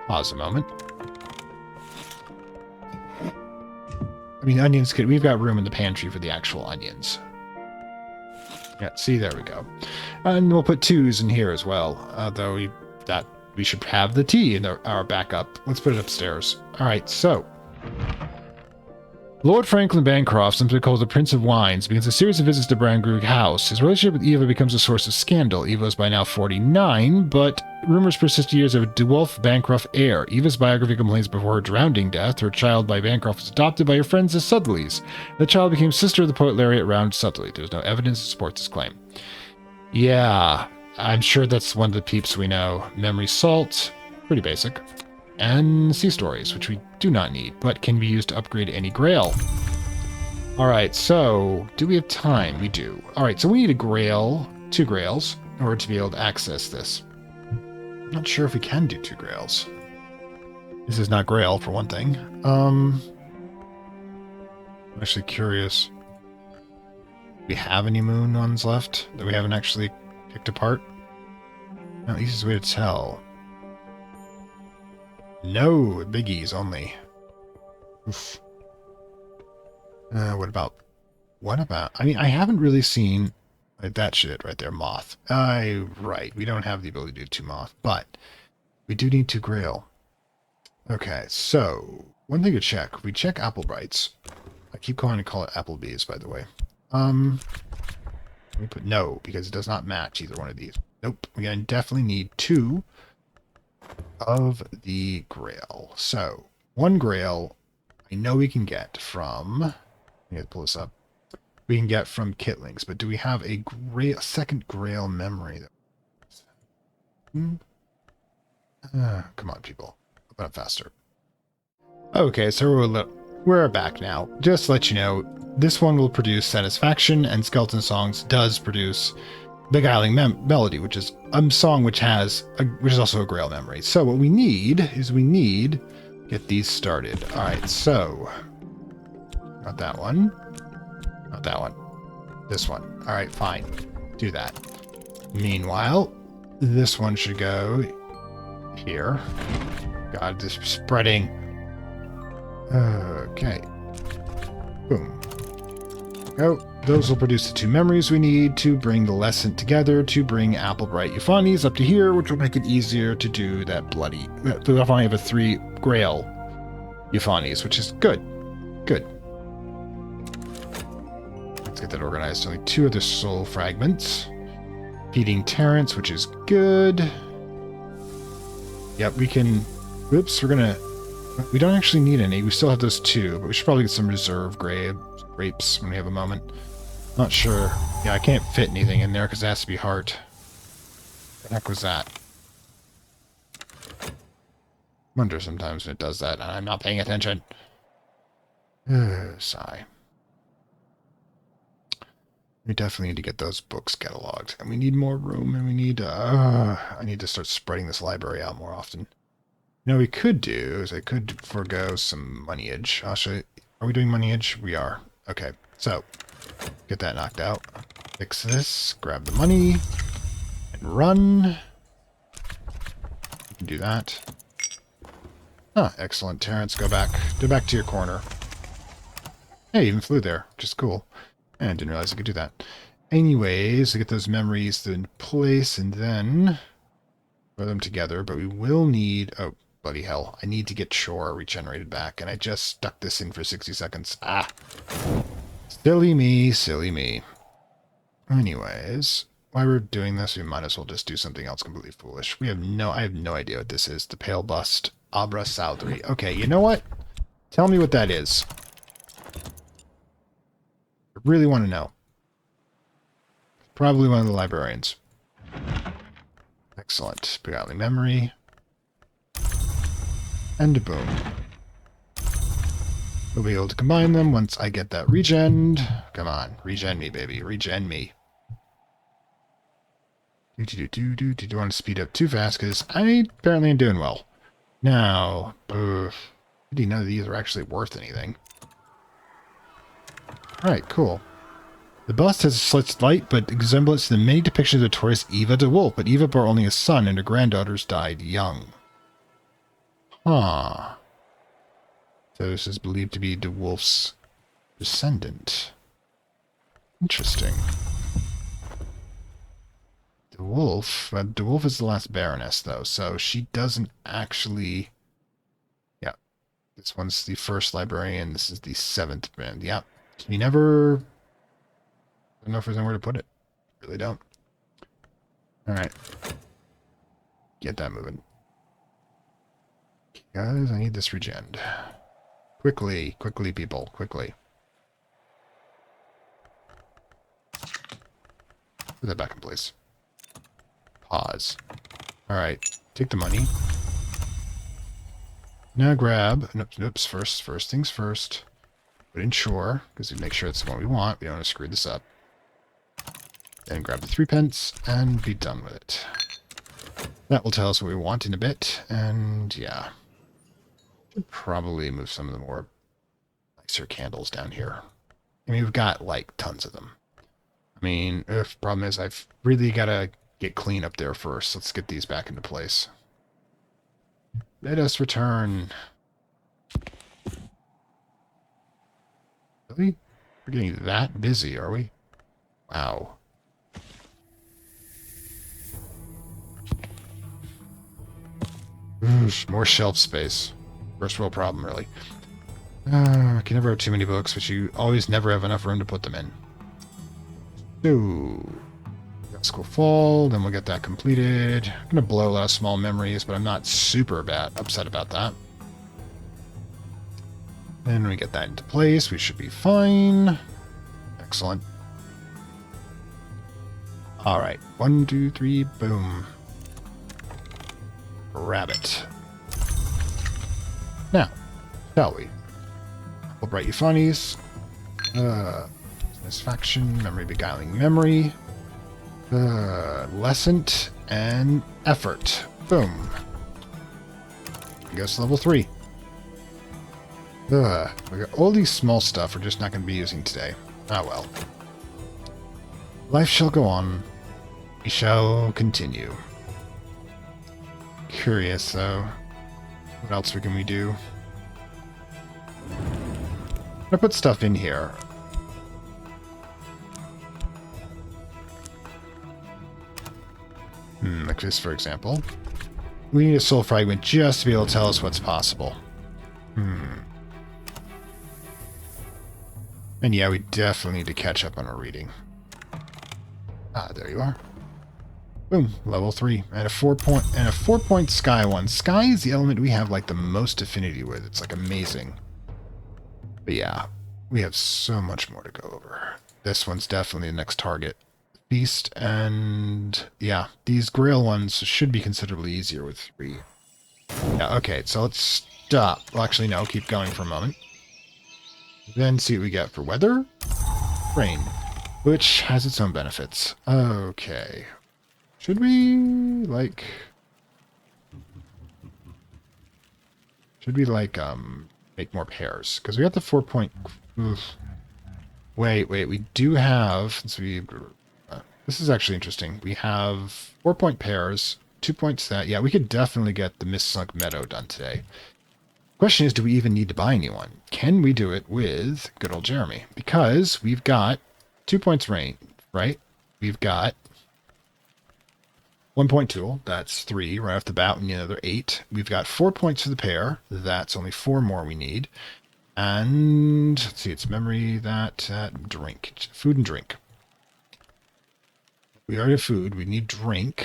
B: Pause a moment. I mean, onions could... We've got room in the pantry for the actual onions. Yeah, see, there we go. And we'll put 2s in here as well. Though we should have the tea in our backup. Let's put it upstairs. All right, so... Lord Franklin Bancroft, simply called the Prince of Wines, begins a series of visits to Brangrug House. His relationship with Eva becomes a source of scandal. Eva is by now 49, but rumors persist years of a DeWolf Bancroft heir. Eva's biography complains before her drowning death. Her child by Bancroft was adopted by her friends as Sudleys. The child became sister of the poet laureate Round Sudley. There's no evidence that supports his claim. Yeah, I'm sure that's one of the peeps we know. Memory salt, pretty basic. And sea stories, which we do not need, but can be used to upgrade any grail. Alright, so, do we have time? We do. Alright, so we need a grail, 2 grails, in order to be able to access this. Not sure if we can do 2 grails. This is not grail, for one thing. I'm actually curious. Do we have any moon ones left that we haven't actually picked apart? No, easiest way to tell. No, biggies only. Oof. What about... I mean, I haven't really seen... that shit right there, moth. Right. We don't have the ability to do 2 moth, but we do need 2 grail. Okay, so... One thing to check. We check apple brights. I keep calling to call it Applebee's, by the way. Let me put no, because it does not match either one of these. Nope. We definitely need 2 of the grail. So, 1 grail I know we can get from... I need to pull this up. We can get from Kitlings, but do we have a second grail memory? Come on, people. Open up faster. Okay, so we're back now. Just to let you know, this one will produce Satisfaction, and Skeleton Songs does produce Beguiling Melody, which is a song which is also a grail memory. So what we need is get these started. All right, so not that one, not that one, this one. All right, fine, do that. Meanwhile, this one should go here. God, this is spreading. Okay, boom. Go. Those will produce the 2 memories we need to bring the lesson together, to bring Applebright Euphonies up to here, which will make it easier to do that bloody... We'll finally have a 3 Grail Euphonies, which is good. Good. Let's get that organized. Only 2 other soul fragments. Feeding Terrence, which is good. Yep, we can... Whoops, we're gonna... We don't actually need any. We still have those 2, but we should probably get some reserve grapes when we have a moment. Not sure. Yeah, I can't fit anything in there because it has to be heart. What the heck was that? Wonder sometimes when it does that, and I'm not paying attention. Sigh. We definitely need to get those books cataloged, and we need more room, and we need I need to start spreading this library out more often. You know, what we could do is I could forego some moneyage. I'll show you. Are we doing moneyage? We are. Okay, so get that knocked out. Fix this. Grab the money and run. You can do that. Ah, excellent, Terrence. Go back. Go back to your corner. Hey, even flew there, which is cool. And I didn't realize I could do that. Anyways, to get those memories in place and then put them together. But we will need... Oh, bloody hell. I need to get Shore regenerated back. And I just stuck this in for 60 seconds. Ah. Silly me, silly me. Anyways, While we're doing this, we might as well just do something else completely foolish. I have no idea what this is. The Pale Bust, Abra Saldry. Okay, you know what? Tell me what that is. I really want to know. Probably one of the librarians. Excellent. Beguiling Memory. And boom. We'll be able to combine them once I get that regen. Come on, regen me, baby. Regen me. Do you want to speed up too fast? Because I apparently am doing well. Now, none of these are actually worth anything. Alright, cool. The bust has a slight light, but resemblance to the many depictions of the Taurus Eva de Wolf, but Eva bore only a son and her granddaughters died young. Huh. So this is believed to be de Wolf's descendant. Interesting. De Wolf is the last Baroness, though, so she doesn't actually... Yeah. This one's the first librarian, this is the 7th band. Yeah. We never... I don't know if there's anywhere to put it. Really don't. Alright. Get that moving. Guys, I need this regen. Quickly, people, quickly. Put that back in place. Pause. Alright, take the money. Now grab... Oops, first things first. Put in shore, because we make sure it's the one we want. We don't want to screw this up. Then grab the 3 pence, and be done with it. That will tell us what we want in a bit, and yeah. Should probably move some of the more nicer candles down here. I mean, we've got, like, tons of them. I mean, the problem is I've really got to get clean up there first. Let's get these back into place. Let us return. Really? We're getting that busy, are we? Wow. Oosh, more shelf space. First world problem, really. I can never have too many books, but you always never have enough room to put them in. So, dusk will fall, then we'll get that completed. I'm going to blow a lot of small memories, but I'm not super upset about that. Then when we get that into place, we should be fine. Excellent. Alright, 1, 2, 3, boom. Grab it. Now, shall we? Bright Euphonies. Satisfaction, Memory Beguiling Memory. Lescent, and Effort. Boom. I guess level 3. We got all these small stuff we're just not going to be using today. Ah well. Life shall go on. We shall continue. Curious, though. What else can we do? I put stuff in here. Like this, for example. We need a soul fragment just to be able to tell us what's possible. And yeah, we definitely need to catch up on our reading. Ah, there you are. Boom, level 3. And a 4-point sky one. Sky is the element we have like the most affinity with. It's like amazing. But yeah, we have so much more to go over. This one's definitely the next target. Beast, and yeah, these Grail ones should be considerably easier with 3. Yeah, okay, so let's stop. Well, actually, no, keep going for a moment. Then see what we get for weather. Rain, which has its own benefits. Okay. Should we, like... make more pairs? Because we got the 4-point... Wait, we do have... Since we... this is actually interesting. We have 4-point pairs, 2 points that... Yeah, we could definitely get the Mist-Sunk Meadow done today. Question is, do we even need to buy anyone? Can we do it with good old Jeremy? Because we've got 2 points rain, right? We've got 1-point tool. That's 3 right off the bat. We need another 8. We've got 4 points for the pair. That's only 4 more we need. And let's see, it's memory, that drink. Food and drink. we already have food. We need drink.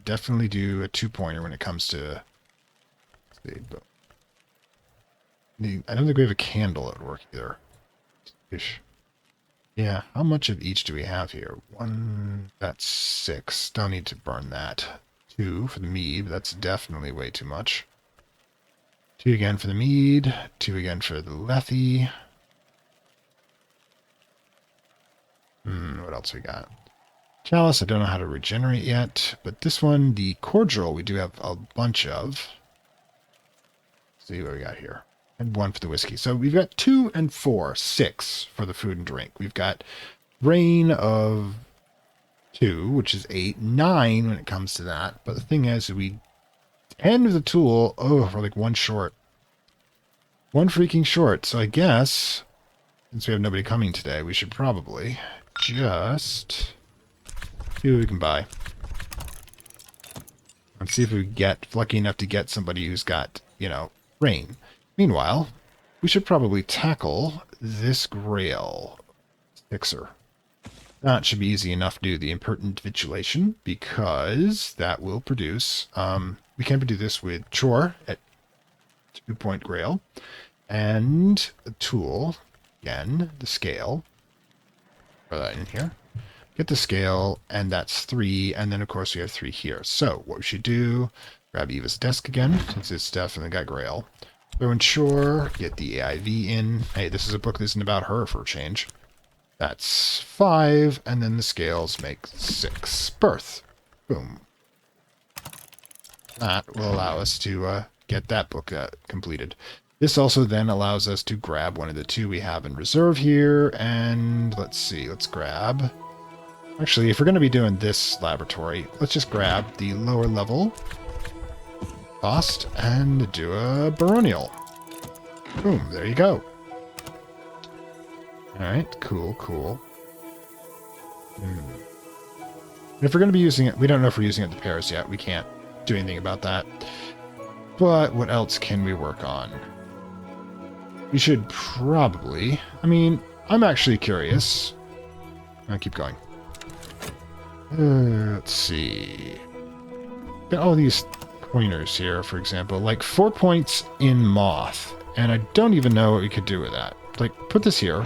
B: Definitely do a 2-pointer when it comes to... I don't think we have a candle at work either. Ish. Yeah, how much of each do we have here? 1, that's 6. Don't need to burn that. 2 for the mead, that's definitely way too much. 2 again for the mead, 2 again for the lethe. What else we got? Chalice, I don't know how to regenerate yet, but this one, the cordial, we do have a bunch of. Let's see what we got here. And 1 for the whiskey. So we've got 2 and 4, 6 for the food and drink. We've got rain of 2, which is 8, 9 when it comes to that. But the thing is, we end with the tool. Oh, we're like 1 short. 1 freaking short. So I guess, since we have nobody coming today, we should probably just see what we can buy. And see if we get lucky enough to get somebody who's got, you know, rain. Meanwhile, we should probably tackle this Grail fixer. That should be easy enough to do the impertinent vigilation, because that will produce... we can do this with Chore at 2-point Grail, and the tool, again, the scale. Put that in here. Get the scale, and that's 3, and then of course we have 3 here. So what we should do, grab Eva's desk again, since it's definitely got Grail. Throw in Chore, get the AIV in. Hey, this is a book that isn't about her for a change. That's 5, and then the scales make 6. Birth. Boom. That will allow us to get that book completed. This also then allows us to grab one of the 2 we have in reserve here, and let's see, let's grab... Actually, if we're going to be doing this laboratory, let's just grab the lower level cost and do a baronial. Boom, there you go. Alright, cool, cool. If we're going to be using it, we don't know if we're using it to pairs yet. We can't do anything about that. But what else can we work on? We should probably... I mean, I'm actually curious. I'll keep going. Let's see. Got all these pointers here, for example. Like 4 points in moth. And I don't even know what we could do with that. Like, put this here.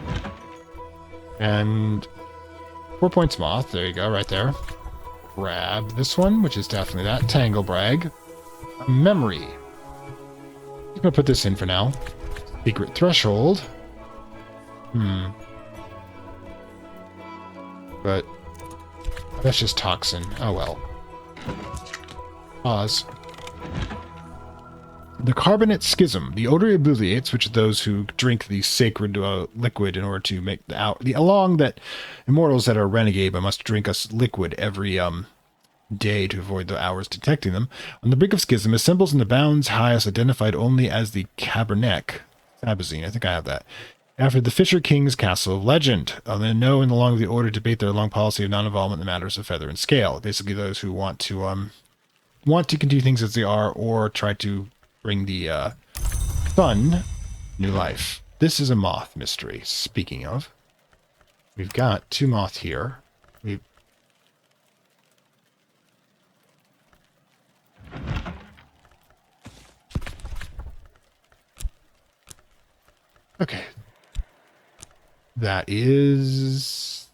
B: And 4 points moth. There you go, right there. Grab this one, which is definitely that. Tangle brag. A memory. I'm going to put this in for now. Secret threshold. But that's just toxin. Oh well. Pause. The carbonate schism. The odor obliviates, which are those who drink the sacred liquid in order to make along that immortals that are renegade but must drink a liquid every day to avoid the hours detecting them. On the brink of schism assembles in the bounds highest identified only as the Cabernet. Sabazine, I think I have that. After the Fisher King's Castle of Legend. They know and along the order debate their long policy of non-involvement in matters of feather and scale. Basically those who want to continue things as they are or try to bring the fun new life. This is a moth mystery. Speaking of, we've got 2 moth here. Okay. That is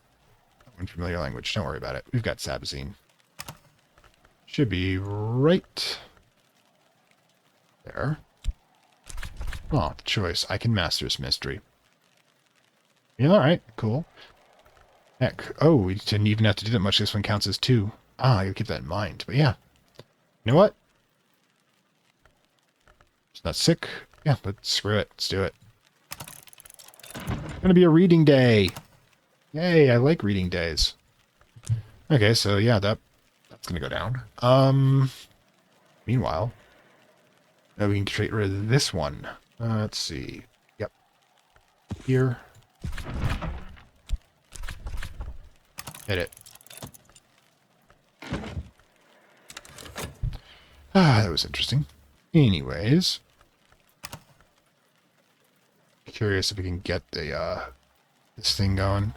B: unfamiliar language. Don't worry about it. We've got Sabazine. Should be right there. Oh, the choice. I can master this mystery. Yeah, alright. Cool. Heck. Oh, we didn't even have to do that much. This one counts as 2. Ah, I gotta keep that in mind. But yeah. You know what? It's not sick. Yeah, but screw it. Let's do it. It's gonna be a reading day. Yay, I like reading days. Okay, so yeah, that's gonna go down. Meanwhile, now we can get rid of this one. Let's see. Yep. Here. Hit it. Ah, that was interesting. Anyways. Curious if we can get the this thing going.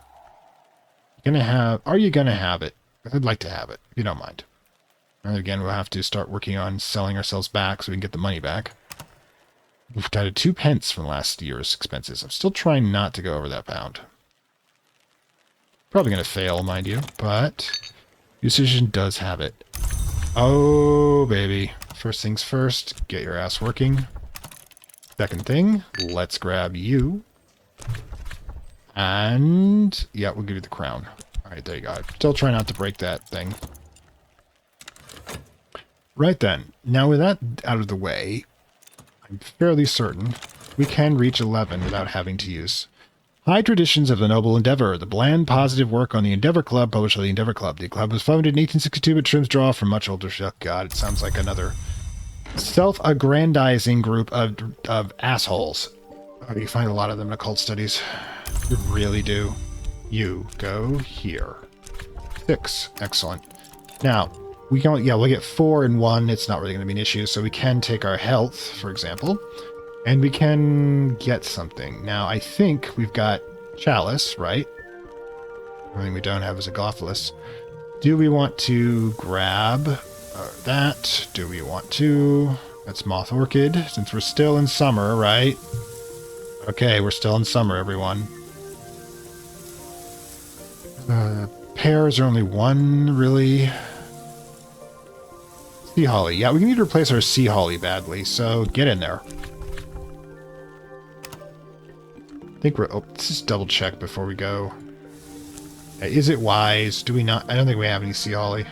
B: Are you gonna have it? I'd like to have it, if you don't mind. And again, we'll have to start working on selling ourselves back so we can get the money back. We've got a 2 pence from last year's expenses. I'm still trying not to go over that pound. Probably going to fail, mind you, but Decision does have it. Oh, baby. First things first, get your ass working. Second thing, let's grab you. And, yeah, we'll give you the crown. All right, there you go. Still try not to break that thing. Right then. Now with that out of the way, I'm fairly certain we can reach 11 without having to use High Traditions of the Noble Endeavor, the bland, positive work on the Endeavor Club, published by the Endeavor Club. The club was founded in 1862, but trims draw from much older... Oh, God, it sounds like another self-aggrandizing group of assholes. Oh, you find a lot of them in occult studies. You really do. You go here. 6. Excellent. Now, we can, yeah, we'll get 4 and 1. It's not really going to be an issue. So we can take our health, for example, and we can get something. Now, I think we've got Chalice, right? The only thing we don't have is Agophilis. Do we want to grab that? Do we want to... That's Moth Orchid, since we're still in summer, right? Okay, we're still in summer, everyone. Pears are only 1, really. Sea Holly. Yeah, we need to replace our Sea Holly badly, so get in there. I think we're... Oh, let's just double check before we go. Is it wise? Do we not... I don't think we have any Sea Holly.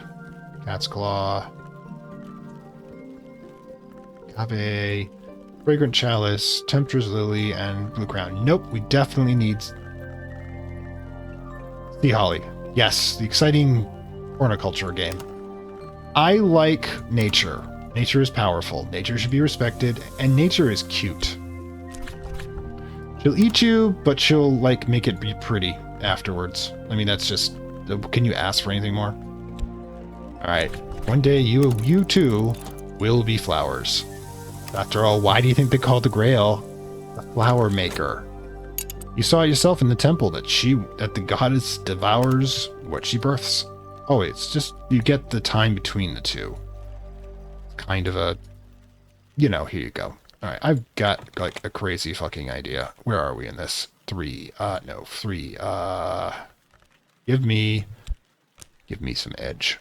B: Cat's Claw. Agave. Fragrant Chalice. Temptress Lily, and Blue Crown. Nope, we definitely need... Sea Holly. Yes, the exciting horticulture game. I like nature. Nature is powerful. Nature should be respected, and nature is cute. She'll eat you, but she'll, like, make it be pretty afterwards. I mean, that's just... Can you ask for anything more? Alright. One day, you too will be flowers. After all, why do you think they call the Grail the flower maker? You saw it yourself in the temple that the goddess devours what she births. Oh, it's just, you get the time between the two. Kind of a, you know, here you go. All right, I've got, like, a crazy fucking idea. Where are we in this? 3. No, 3. Give me some edge.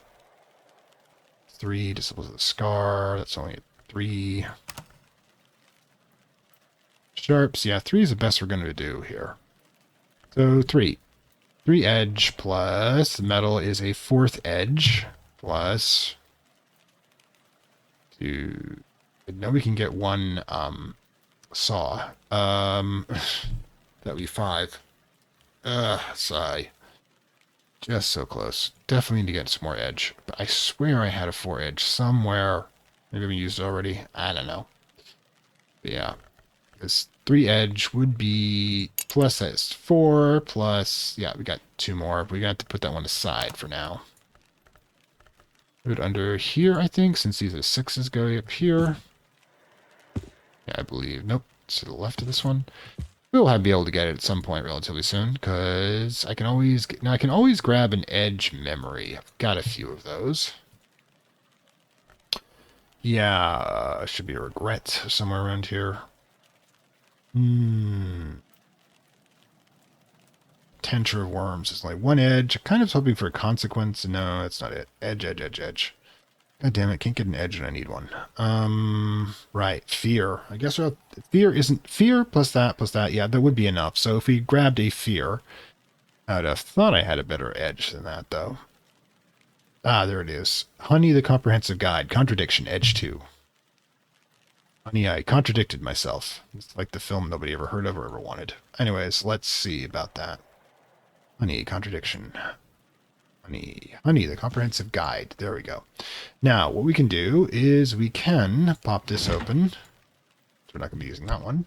B: 3, Disciples of the Scar. That's only a 3. Sharps, yeah, 3 is the best we're going to do here. So 3. 3 edge plus metal is a 4th edge plus 2. Now we can get 1 saw. That would be 5. Sigh. Just so close. Definitely need to get some more edge. But I swear I had a 4 edge somewhere. Maybe we used it already. I don't know. But yeah. This 3 edge would be plus that's 4 plus, yeah, we got 2 more. We got to put that one aside for now. Put it under here, I think, since these are 6s going up here. Yeah, I believe. Nope, it's to the left of this one. We'll be able to get it at some point relatively soon, because I can always now I can always grab an edge memory. I've got a few of those. Yeah, should be a regret somewhere around here. Tenture of Worms is like 1 edge. I kind of was hoping for a consequence. No, that's not it. Edge, edge, edge, edge. God damn it, can't get an edge when I need one. Right, fear. I guess fear isn't... Fear plus that, yeah, that would be enough. So if we grabbed a fear, I'd have thought I had a better edge than that, though. Ah, there it is. Honey, the Comprehensive Guide. Contradiction, edge 2. Honey, I contradicted myself. It's like the film nobody ever heard of or ever wanted. Anyways, let's see about that. Honey, contradiction. Honey, the Comprehensive Guide. There we go. Now, what we can do is we can pop this open. So we're not going to be using that one.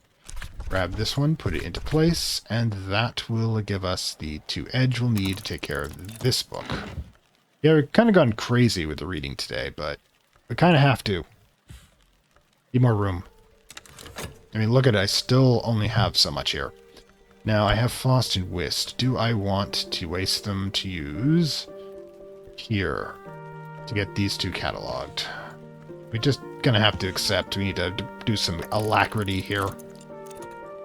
B: Grab this one, put it into place, and that will give us the 2 edge we'll need to take care of this book. Yeah, we've kind of gone crazy with the reading today, but we kind of have to. Need more room. I mean, look at it. I still only have so much here. Now, I have Frost and Whist. Do I want to waste them to use here to get these two cataloged. We're just gonna have to accept we need to do some alacrity here.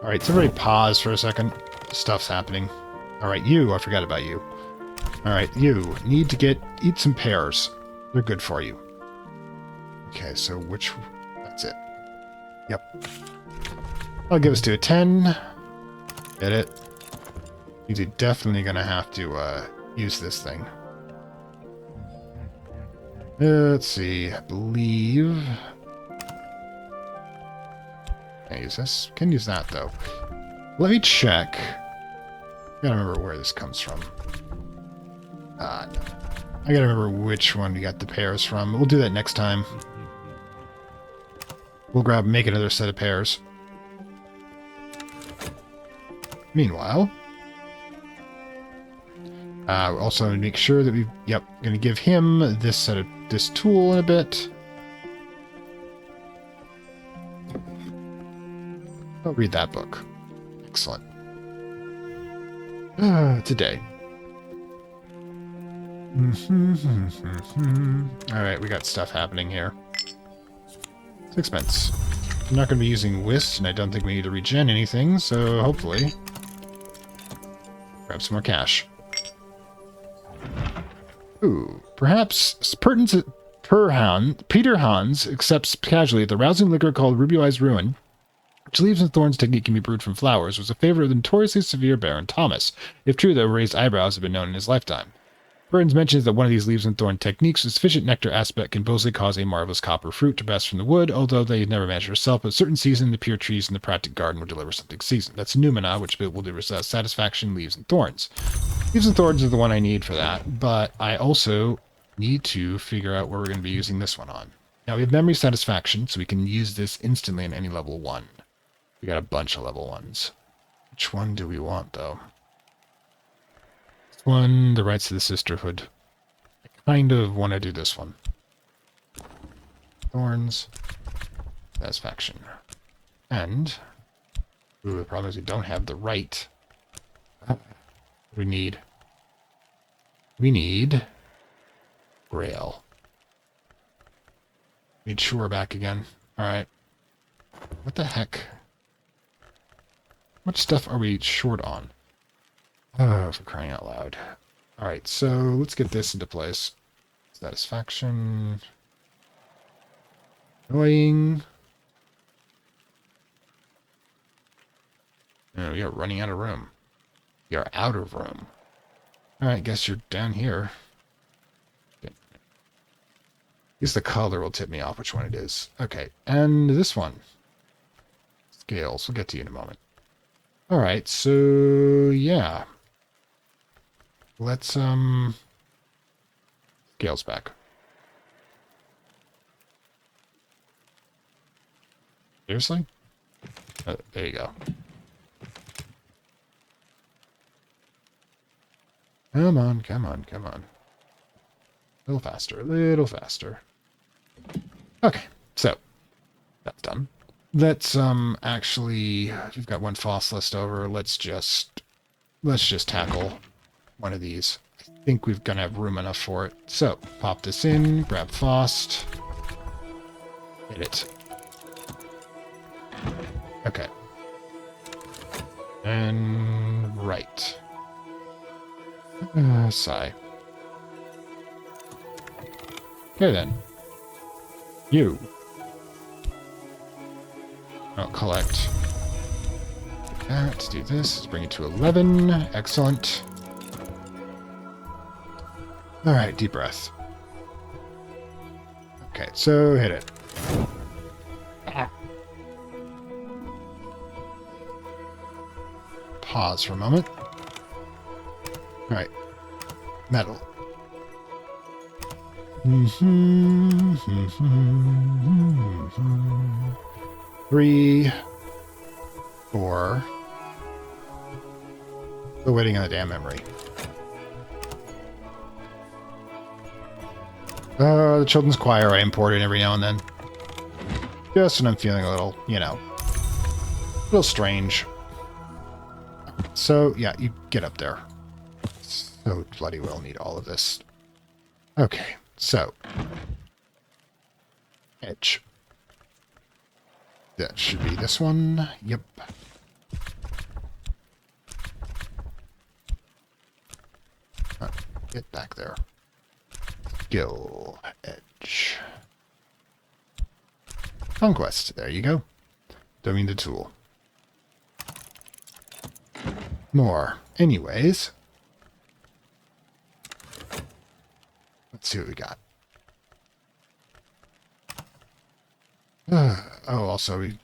B: Alright, so everybody pause for a second. Stuff's happening. Alright, you, I forgot about you. Alright, you need to eat some pears. They're good for you. Okay, so that's it. Yep. I'll give us to a 10. Get it. You're definitely gonna have to use this thing. Let's see, I believe... Can I use this? Can use that, though. Let me check. Gotta remember where this comes from. No. I gotta remember which one we got the pears from. We'll do that next time. We'll make another set of pears. Meanwhile... also make sure that gonna give him this tool in a bit. I'll read that book. Excellent. Today. Alright, we got stuff happening here. Sixpence. I'm not going to be using whist, and I don't think we need to regen anything, so hopefully... grab some more cash. Ooh, perhaps Peter Hans accepts casually the rousing liquor called Ruby-Eyes Ruin, which leaves and thorns technique can be brewed from flowers, was a favorite of the notoriously severe Baron Thomas. If true, though, raised eyebrows have been known in his lifetime. Burns mentions that one of these leaves and thorn techniques with sufficient nectar aspect can boldly cause a marvelous copper fruit to burst from the wood, although they never managed herself, but a certain season, the pure trees in the practic garden will deliver something seasoned. That's Numina, which will deliver satisfaction, leaves and thorns. Leaves and thorns are the one I need for that, but I also need to figure out where we're going to be using this one on. Now, we have memory satisfaction, so we can use this instantly in any level 1. We got a bunch of level 1s. Which one do we want, though? This one, the Rights of the Sisterhood. I kind of want to do this one. Thorns. Satisfaction. And... ooh, the problem is we don't have the right. We need... Grail. Need Shore back again. Alright. What the heck? What stuff are we short on? Oh, for crying out loud. Alright, so let's get this into place. Satisfaction. Annoying. No, we are running out of room. We are out of room. Alright, guess you're down here. Okay. I guess the color will tip me off which one it is. Okay, and this one. Scales. We'll get to you in a moment. Alright, so yeah. Let's scales back. Seriously? There you go. Come on, come on, come on. A little faster, a little faster. Okay, so that's done. Let's actually, we've got one FOSS list over. Let's just tackle one of these. I think we're gonna have room enough for it. So pop this in, grab FOSS, hit it. Okay, and right. Sigh. Okay then. You. I'll collect that. Do this. Let's bring it to 11. Excellent. Alright, deep breath. Okay, so hit it. Pause for a moment. Alright. Metal. 3, 4. Still waiting on the damn memory. The children's choir I import in every now and then. Just when I'm feeling a little, a little strange. So, yeah, you get up there. So bloody well need all of this. Okay, so edge. That should be this one. Yep. Get back there. Skill edge. Conquest. There you go. Domain the tool. More. Anyways. Let's see what we got. Also, we're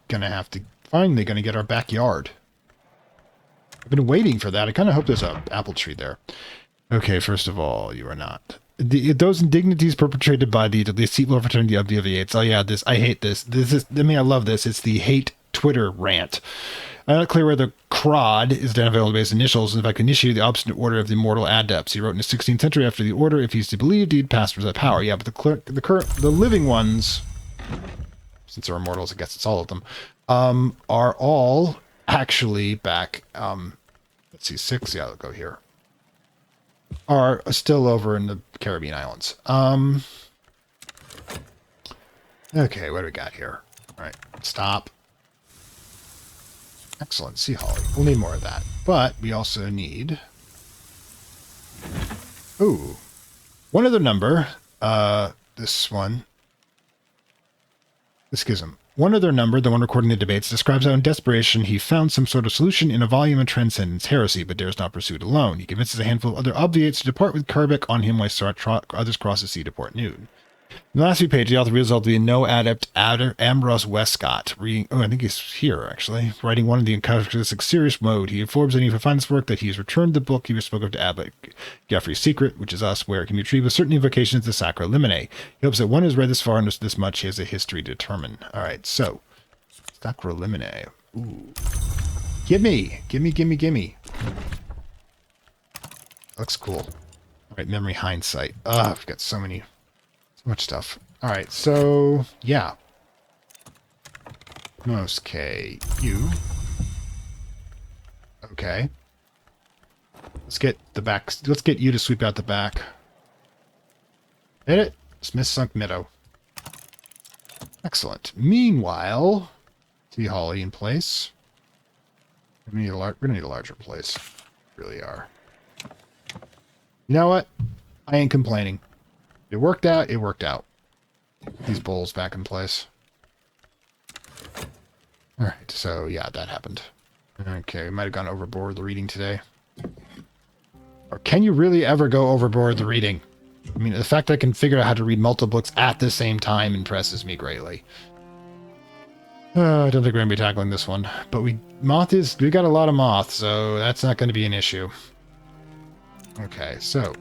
B: finally gonna get our backyard. I've been waiting for that. I kind of hope there's an apple tree there. Okay, first of all, you are not. Those indignities perpetrated by the deceitful fraternity of the Eights. Oh yeah, I hate this. I love this. It's the hate Twitter rant. I'm not clear whether Crod is identified by his initials, and in fact initiated the obstinate order of the immortal adepts. He wrote in the 16th century after the order, if he's to believe, he'd passed for that power. Yeah, but the living ones, since they're immortals, I guess it's all of them, are all actually back, let's see, 6, yeah, I'll go here, are still over in the Caribbean islands. Okay, what do we got here? All right, stop. Excellent, sea holly. We'll need more of that. But we also need... Ooh. One other number. This one. The schism. One other number, the one recording the debates, describes how in desperation he found some sort of solution in a volume of Transcendence Heresy, but dares not pursue it alone. He convinces a handful of other obviates to depart with Karbeck on him while others cross the sea to Port Noon. In the last few pages, the author reveals to be no adept Ambrose Westcott. I think he's here, actually. Writing one of the encounters in serious mode. He informs anyone who finds this work that he has returned the book he spoke of to Abbot Geoffrey's Secret, which is us, where it can be retrieved with certain invocations to Sacra Limine. He hopes that one who has read this far and understood this much, he has a history to determine. Alright, so. Sacra Limine. Ooh. Gimme! Gimme! Looks cool. Alright, memory hindsight. I've got so much stuff. Alright, so, yeah. Most K. You. Okay. Let's get the back. Let's get you to sweep out the back. Hit it. Smith Sunk Meadow. Excellent. Meanwhile, Sea Holly in place. We're gonna need a larger place. Really are. You know what? I ain't complaining. It worked out, it worked out. These bowls back in place. Alright, so yeah, that happened. Okay, we might have gone overboard the reading today. Or can you really ever go overboard the reading? I mean, the fact that I can figure out how to read multiple books at the same time impresses me greatly. I don't think we're going to be tackling this one. But we got a lot of moth, so that's not going to be an issue. Okay, so...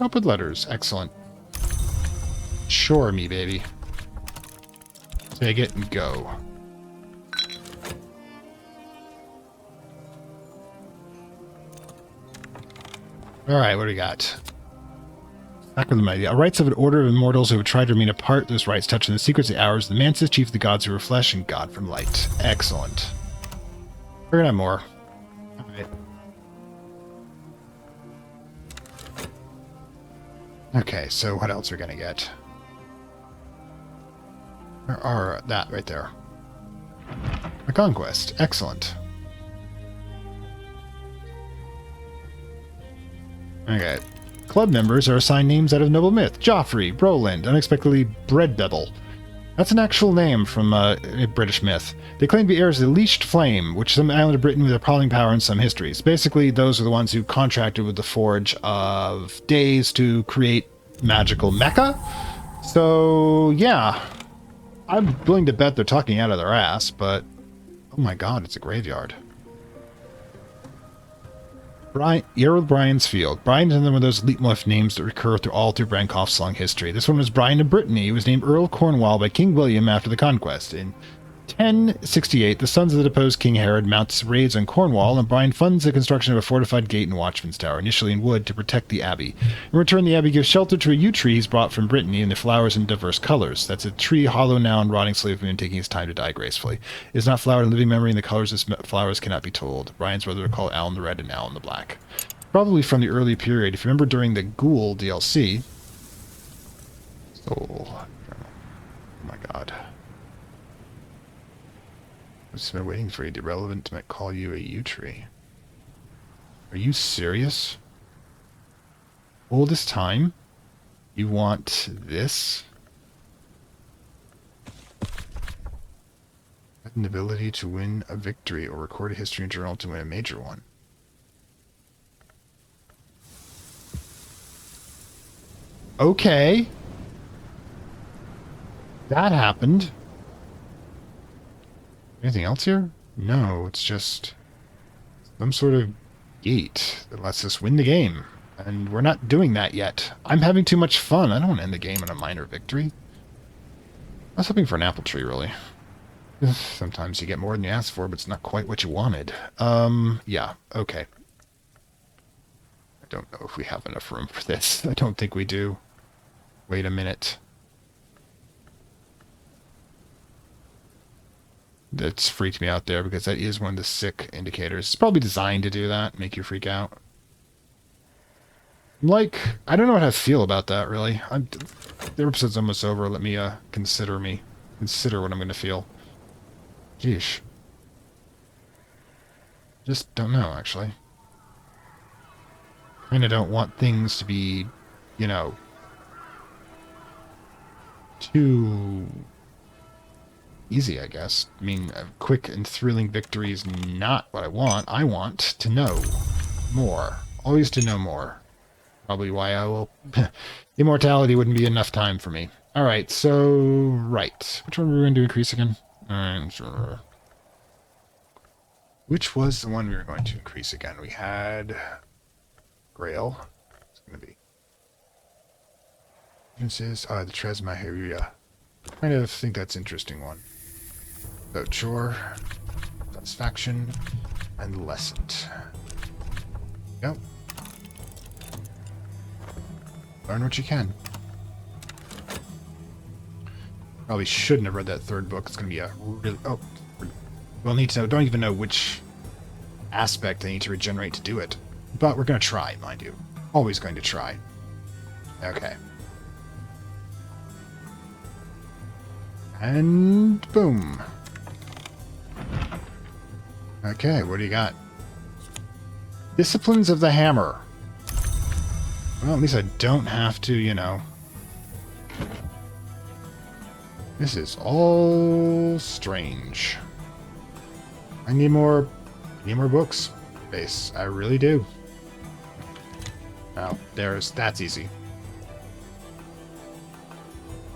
B: Up with letters. Excellent. Sure, me baby. Take it and go. Alright, what do we got? Back with the idea. Rights of an order of immortals who have tried to remain apart. Those rights touching the secrets of the hours, the Mantis, chief of the gods who are flesh, and God from light. Excellent. We're gonna have more. Alright. Okay, so what else are we gonna get? Or that right there. A conquest. Excellent. Okay. Club members are assigned names out of noble myth. Joffrey, Roland, unexpectedly Breadbebble. That's an actual name from a British myth. They claim to be heirs of the Leashed Flame, which is some island of Britain with appalling power in some histories. Basically, those are the ones who contracted with the Forge of Days to create magical mecha. So, yeah. I'm willing to bet they're talking out of their ass, but... Oh my god, it's a graveyard. Earl Brian's Field. Brian is one of those leitmotif names that recur through Brankoff's long history. This one was Brian of Brittany. He was named Earl of Cornwall by King William after the conquest. In 1068, the sons of the deposed King Herod mounts raids on Cornwall, and Brian funds the construction of a fortified gate and watchman's tower, initially in wood, to protect the abbey. In return, the abbey gives shelter to a yew tree he's brought from Brittany, and the flowers in diverse colors. That's a tree hollow now and rotting slowly and taking his time to die gracefully. It is not flowered in living memory, and the colors of flowers cannot be told. Brian's brother are called Alan the Red and Alan the Black. probably from the early period. If you remember during the Ghoul DLC. Soul. Oh my god. I've just been waiting for you. The irrelevant might call you a yew tree. Are you serious? All this time? You want this? An ability to win a victory or record a history journal to win a major one. Okay. That happened. Anything else here? No, it's just some sort of gate that lets us win the game. And we're not doing that yet. I'm having too much fun. I don't want to end the game in a minor victory. I was hoping for an apple tree, really. Sometimes you get more than you ask for, but it's not quite what you wanted. Yeah, okay. I don't know if we have enough room for this. I don't think we do. Wait a minute. That's freaked me out there, because that is one of the sick indicators. It's probably designed to do that, make you freak out. Like, I don't know how to feel about that, really. The episode's almost over. Let me consider what I'm going to feel. Jeesh. Just don't know, actually. Kinda don't want things to be, you know, too easy, I guess. I mean, a quick and thrilling victory is not what I want. I want to know more. Always to know more. Probably why I will... Immortality wouldn't be enough time for me. Alright, so... Right. Which one were we going to increase again? I'm sure. Which was the one we were going to increase again? We had... Grail. It's going to be... Differences. The Tresmaheria. I kind of think that's an interesting one. So, chore, satisfaction, and lessened. Yep. Learn what you can. Probably shouldn't have read that third book. It's going to be a really... Oh. We'll need to know. Don't even know which aspect I need to regenerate to do it. But we're going to try, mind you. Always going to try. Okay. And boom. Okay, what do you got? Disciplines of the Hammer. Well, at least I don't have to, you know. This is all strange. I need more books. Base. I really do. Oh, that's easy.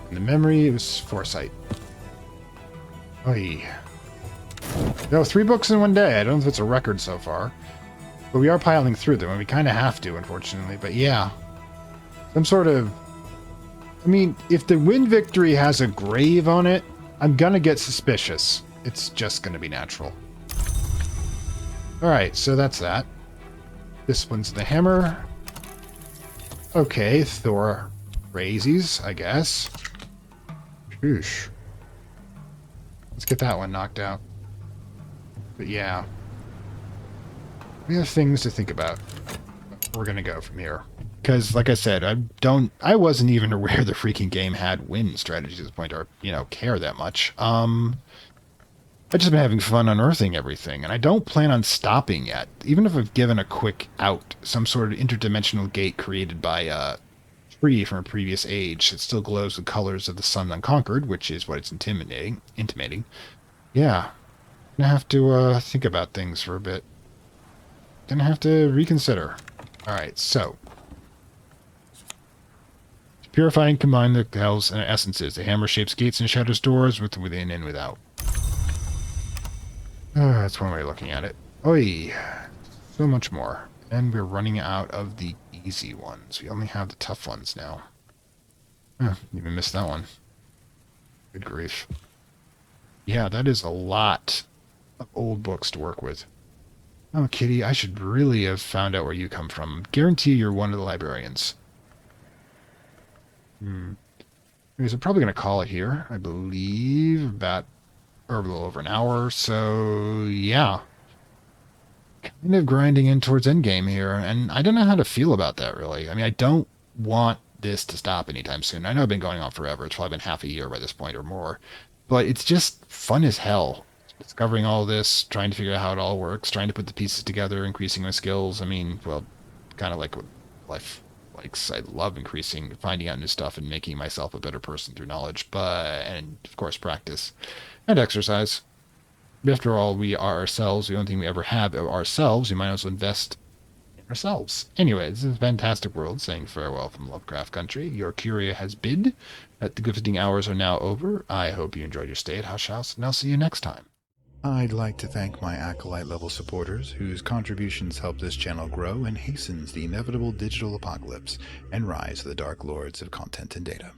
B: And the memory, it was foresight. Oy. No, 3 books in one day. I don't know if it's a record so far. But we are piling through them, and we kind of have to, unfortunately. But yeah. Some sort of... I mean, if the win victory has a grave on it, I'm gonna get suspicious. It's just gonna be natural. Alright, so that's that. Disciplines of the Hammer. Okay, Thor Raisies, I guess. Shoosh. Let's get that one knocked out. But yeah. We have things to think about. We're gonna go from here. Because, like I said, I wasn't even aware the freaking game had win strategies at this point, or, you know, care that much. I've just been having fun unearthing everything, and I don't plan on stopping yet. Even if I've given a quick out, some sort of interdimensional gate created by a tree from a previous age that still glows with colors of the sun unconquered, which is what it's intimating. Yeah. I'm gonna have to think about things for a bit. Gonna have to reconsider. Alright, so. To purify and combine the hells and essences, the hammer shapes gates and shatters doors within and without. That's one way of looking at it. Oi! So much more. And we're running out of the easy ones. We only have the tough ones now. Even missed that one. Good grief. Yeah, that is a lot of old books to work with. Oh, Kitty, I should really have found out where you come from. Guarantee you're one of the librarians. Anyways, I'm probably going to call it here. I believe about a little over an hour. So, yeah. kind of grinding in towards endgame here, and I don't know how to feel about that, really. I mean, I don't want this to stop anytime soon. I know it's been going on forever. It's probably been half a year by this point or more. But it's just fun as hell. Discovering all this, trying to figure out how it all works, trying to put the pieces together, increasing my skills. I mean, well, kind of like what life likes. I love increasing, finding out new stuff and making myself a better person through knowledge, and of course practice and exercise. After all, we are ourselves. The only thing we ever have are ourselves. We might as well invest in ourselves. Anyway, this is a fantastic world saying farewell from Lovecraft Country. Your Curia has bid. The visiting hours are now over. I hope you enjoyed your stay at Hush House, and I'll see you next time.
C: I'd like to thank my Acolyte level supporters whose contributions help this channel grow and hastens the inevitable digital apocalypse and rise of the Dark Lords of Content and Data.